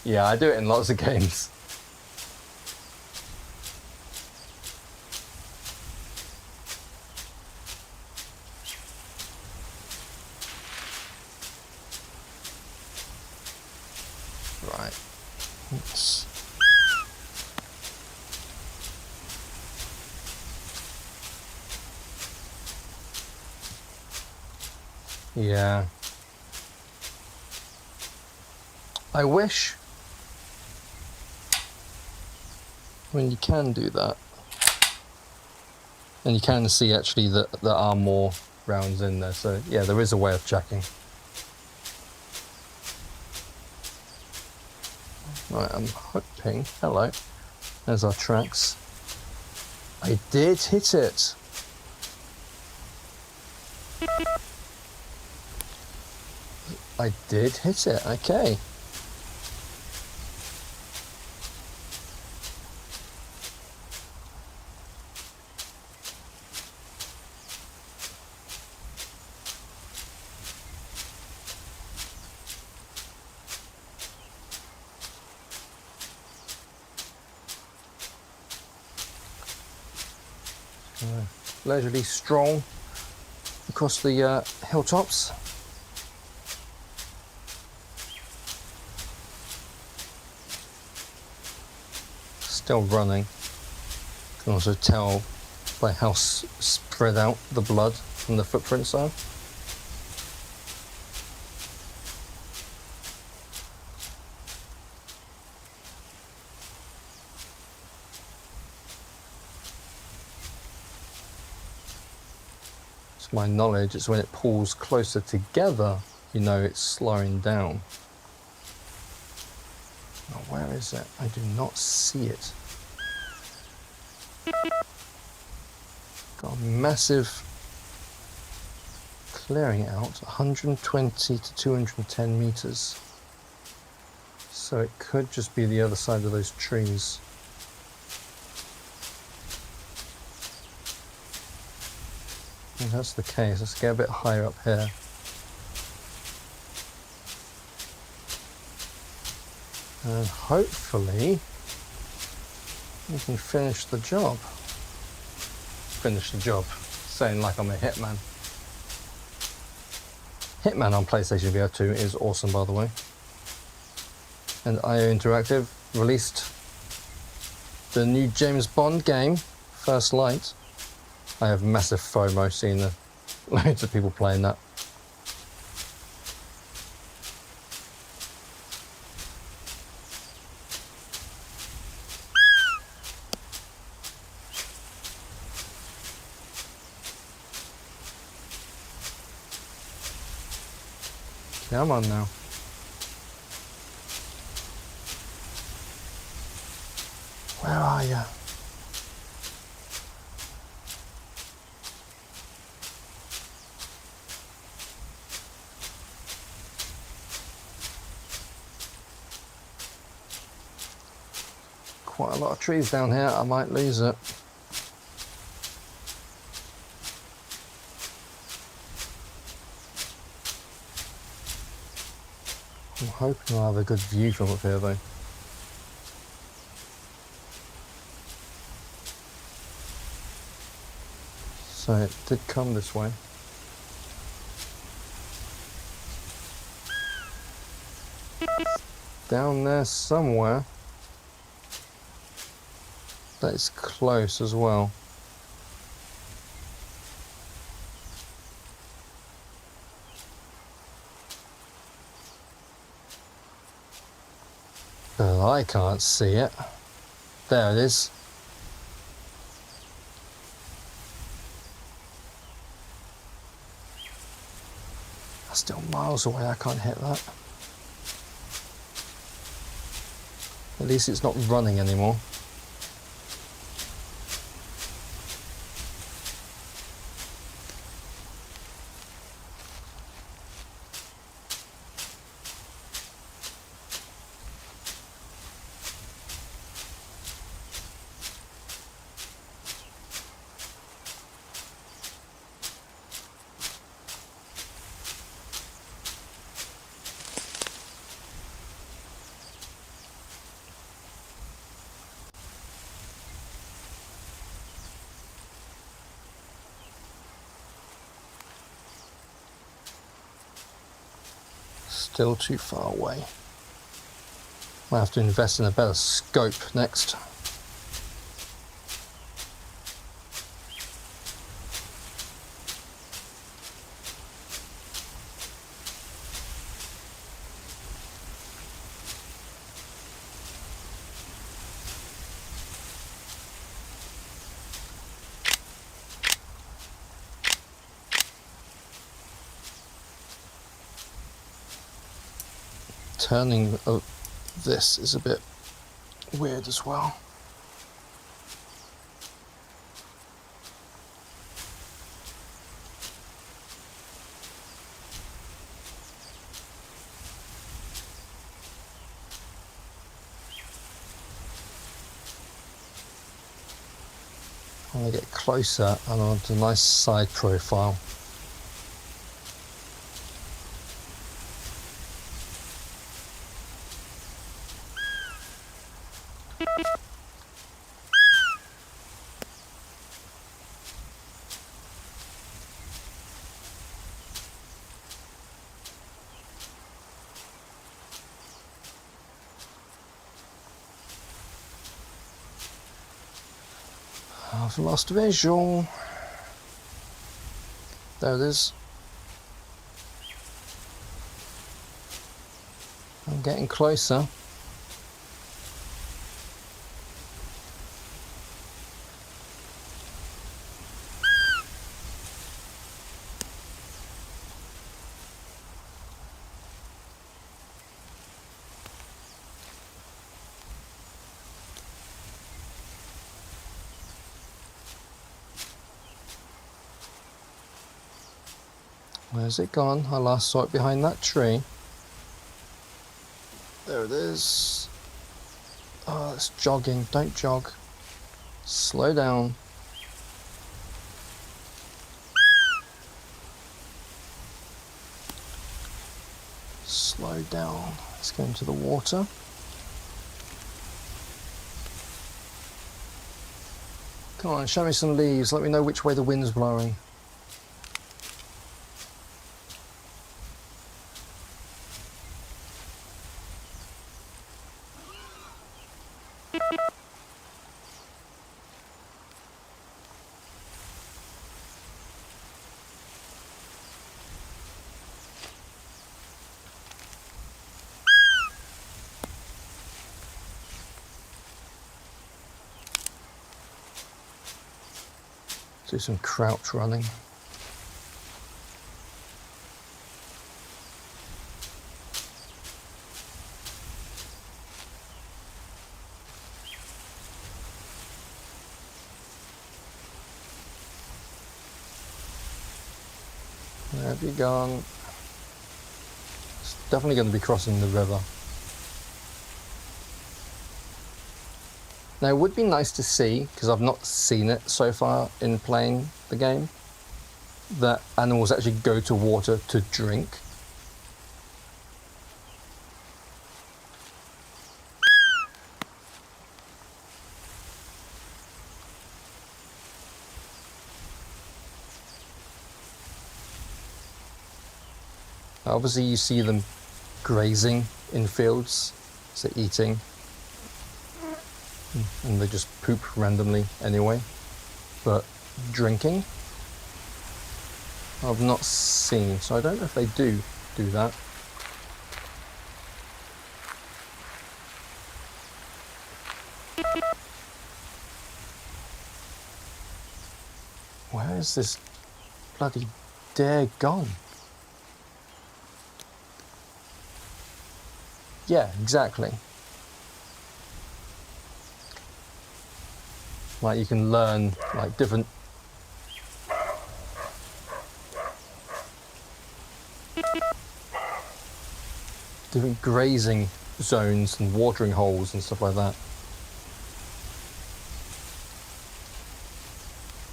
Yeah, I do it in lots of games. Right. Oops. Yeah. I wish. I mean, you can do that. And you can see actually that there are more rounds in there. So yeah, there is a way of checking. Right, I'm hoping. Hello. There's our tracks. I did hit it. I did hit it, okay. Leisurely stroll across the hilltops. Still running. Can also tell by how spread out the blood from the footprints are. To my knowledge, it's when it pulls closer together, you know it's slowing down. Now, where is it? I do not see it. Got a massive clearing out, 120 to 210 meters. So it could just be the other side of those trees. If that's the case, let's get a bit higher up here. And hopefully we can finish the job. Finish the job. Saying like I'm a hitman. Hitman on PlayStation VR2 is awesome, by the way. And IO Interactive released the new James Bond game, First Light. I have massive FOMO seeing loads of people playing that. Come on now. Where are you? quite a lot of trees down here. I might lose it. I'm hoping I'll have a good view from up here though. So it did come this way. Down there somewhere. That is close as well. But I can't see it. There it is. That's still miles away, I can't hit that. At least it's not running anymore. Still too far away. Might have to invest in a better scope next. Turning of this is a bit weird as well. I want to get closer and I want a nice side profile. I've lost visual. There it is. I'm getting closer. Where's it gone? I last saw it behind that tree. There it is. Oh, it's jogging. Don't jog. Slow down. Slow down. Let's go into the water. Come on, show me some leaves. Let me know which way the wind's blowing. Do some crouch running. Where have you gone? It's definitely going to be crossing the river. Now, it would be nice to see, because I've not seen it so far in playing the game, that animals actually go to water to drink. Obviously, you see them grazing in fields, so eating, and they just poop randomly anyway. But drinking, I've not seen, so I don't know if they do that. Where is this bloody deer gone? Yeah, exactly. Like you can learn like different grazing zones and watering holes and stuff like that.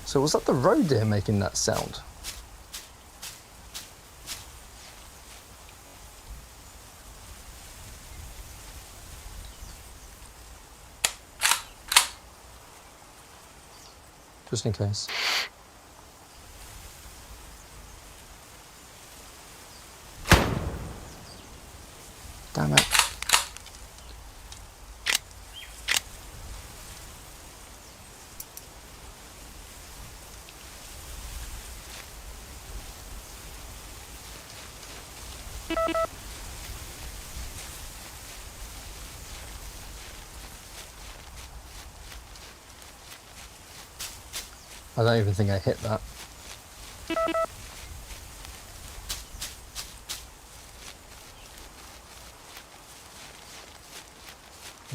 So was that the roe deer making that sound? Just in case. Damn it. I don't even think I hit that.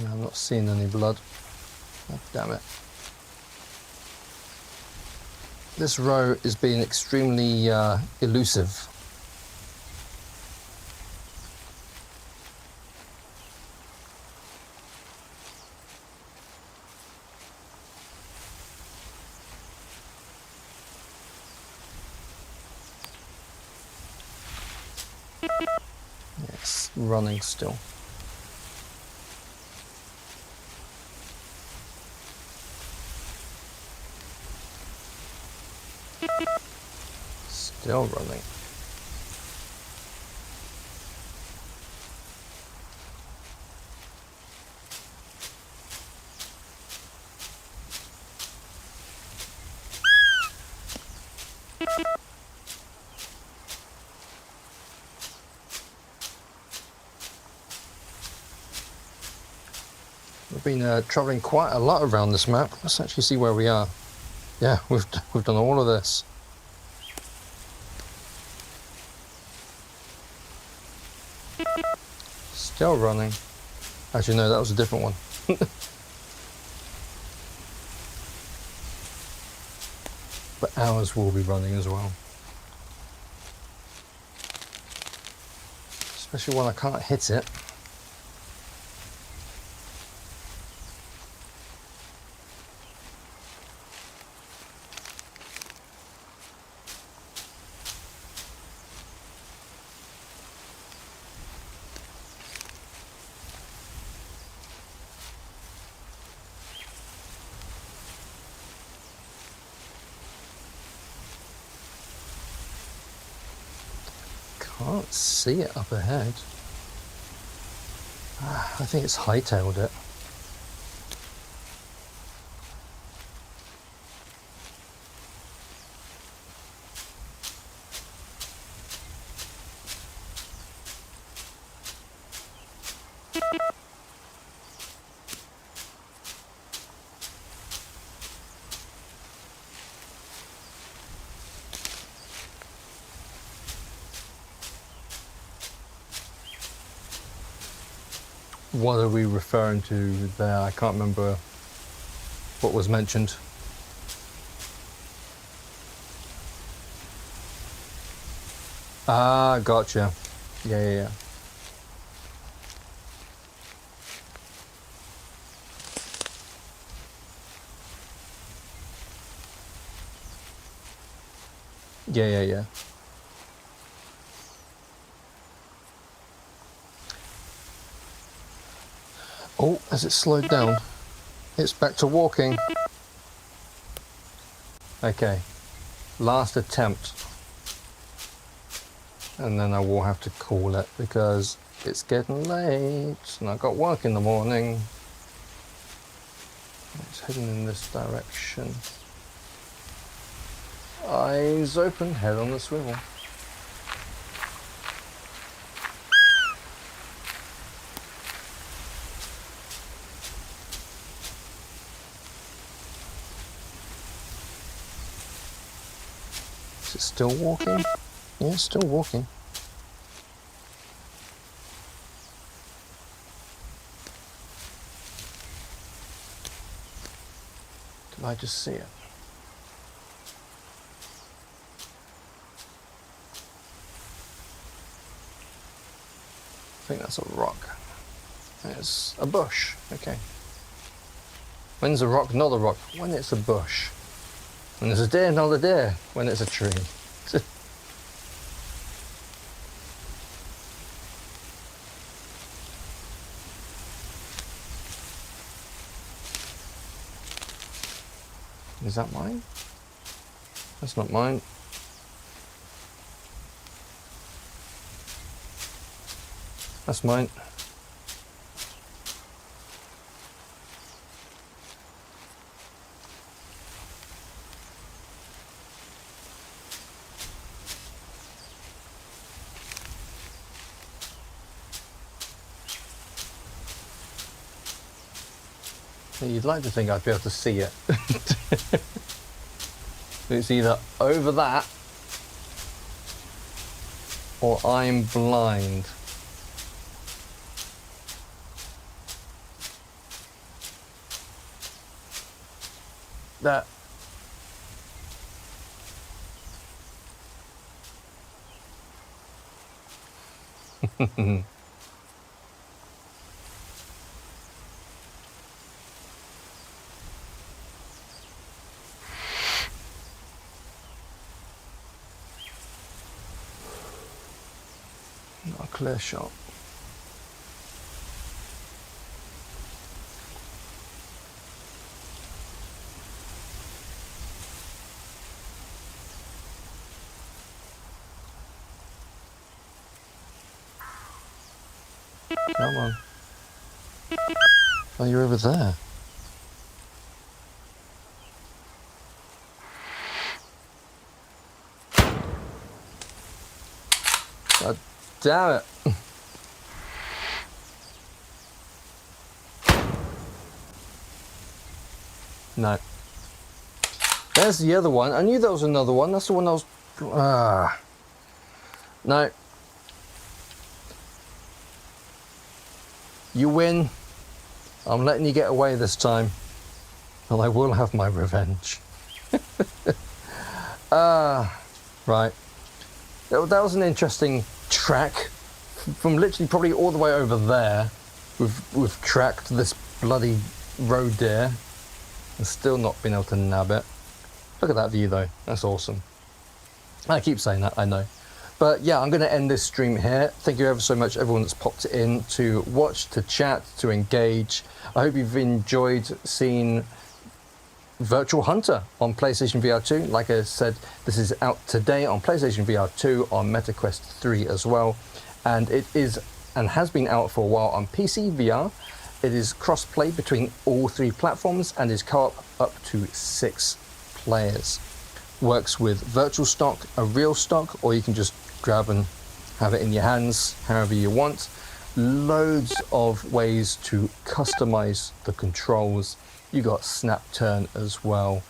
Yeah, I'm not seeing any blood. Oh, damn it. This roe is being extremely elusive. It's running still. Still running. We've been traveling quite a lot around this map. Let's actually see where we are. Yeah, we've done all of this. Still running. Actually, no, that was a different one. But ours will be running as well. Especially when I can't hit it. Can't see it up ahead. I think it's hightailed it. What are we referring to there? I can't remember what was mentioned. Ah, gotcha. Yeah. Yeah. Oh, has it slowed down? It's back to walking. Okay, last attempt. And then I will have to call it because it's getting late and I've got work in the morning. It's heading in this direction. Eyes open, head on the swivel. Is it still walking? Yeah, it's still walking. Did I just see it? I think that's a rock. It's a bush. Okay. When's a rock not a rock? When it's a bush. When there's a deer, not a deer. When it's a tree. Is that mine? That's not mine. That's mine. You'd like to think I'd be able to see it. It's either over that or I'm blind. That. Not a clear shot. Come on. Oh, you're over there. God damn it. No. There's the other one. I knew there was another one. That's the one I was... No. You win. I'm letting you get away this time. And I will have my revenge. Right. That was an interesting track. From literally probably all the way over there, we've tracked this bloody roe deer and still not been able to nab it. Look at that view though. That's awesome. I keep saying that, I know. But yeah, I'm going to end this stream here. Thank you ever so much, everyone that's popped in to watch, to chat, to engage. I hope you've enjoyed seeing Virtual Hunter on PlayStation VR2. Like I said, this is out today on PlayStation VR2, on MetaQuest 3 as well. And it is, and has been out for a while on PC VR. It is cross-play between all three platforms and is co-op up to 6 players. Works with virtual stock, a real stock, or you can just grab and have it in your hands however you want. Loads of ways to customize the controls. You got snap turn as well.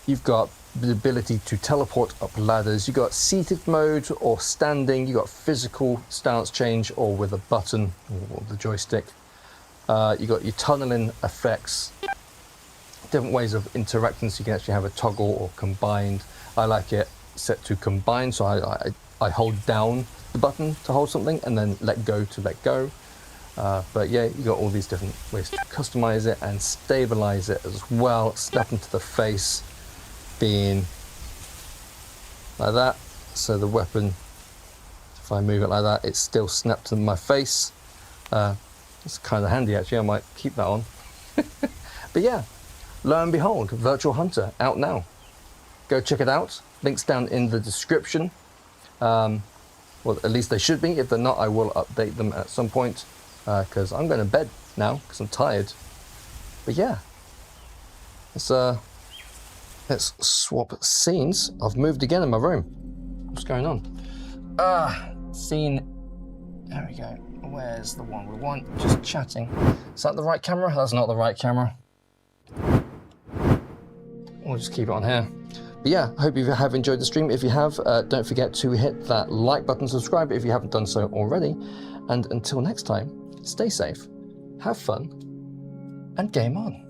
You've got the ability to teleport up ladders. You got seated mode or standing. You got physical stance change or with a button or the joystick. You got your tunneling effects. Different ways of interacting, so you can actually have a toggle or combined. I like it set to combine, so I hold down the button to hold something and then let go to let go. But yeah, you got all these different ways to customize it and stabilize it as well. Step into the face being like that. So the weapon, if I move it like that, it's still snapped to my face. It's kind of handy actually, I might keep that on. But yeah, lo and behold, Virtual Hunter out now. Go check it out, links down in the description. Well, at least they should be. If they're not, I will update them at some point, because I'm going to bed now because I'm tired. But yeah, let's swap scenes. I've moved again in my room. What's going on? Scene, there we go. Where's the one we want? Just chatting. Is that the right camera? That's not the right camera. We'll just keep it on here. But yeah, I hope you have enjoyed the stream. If you have, don't forget to hit that like button, subscribe if you haven't done so already. And until next time, stay safe, have fun, and game on.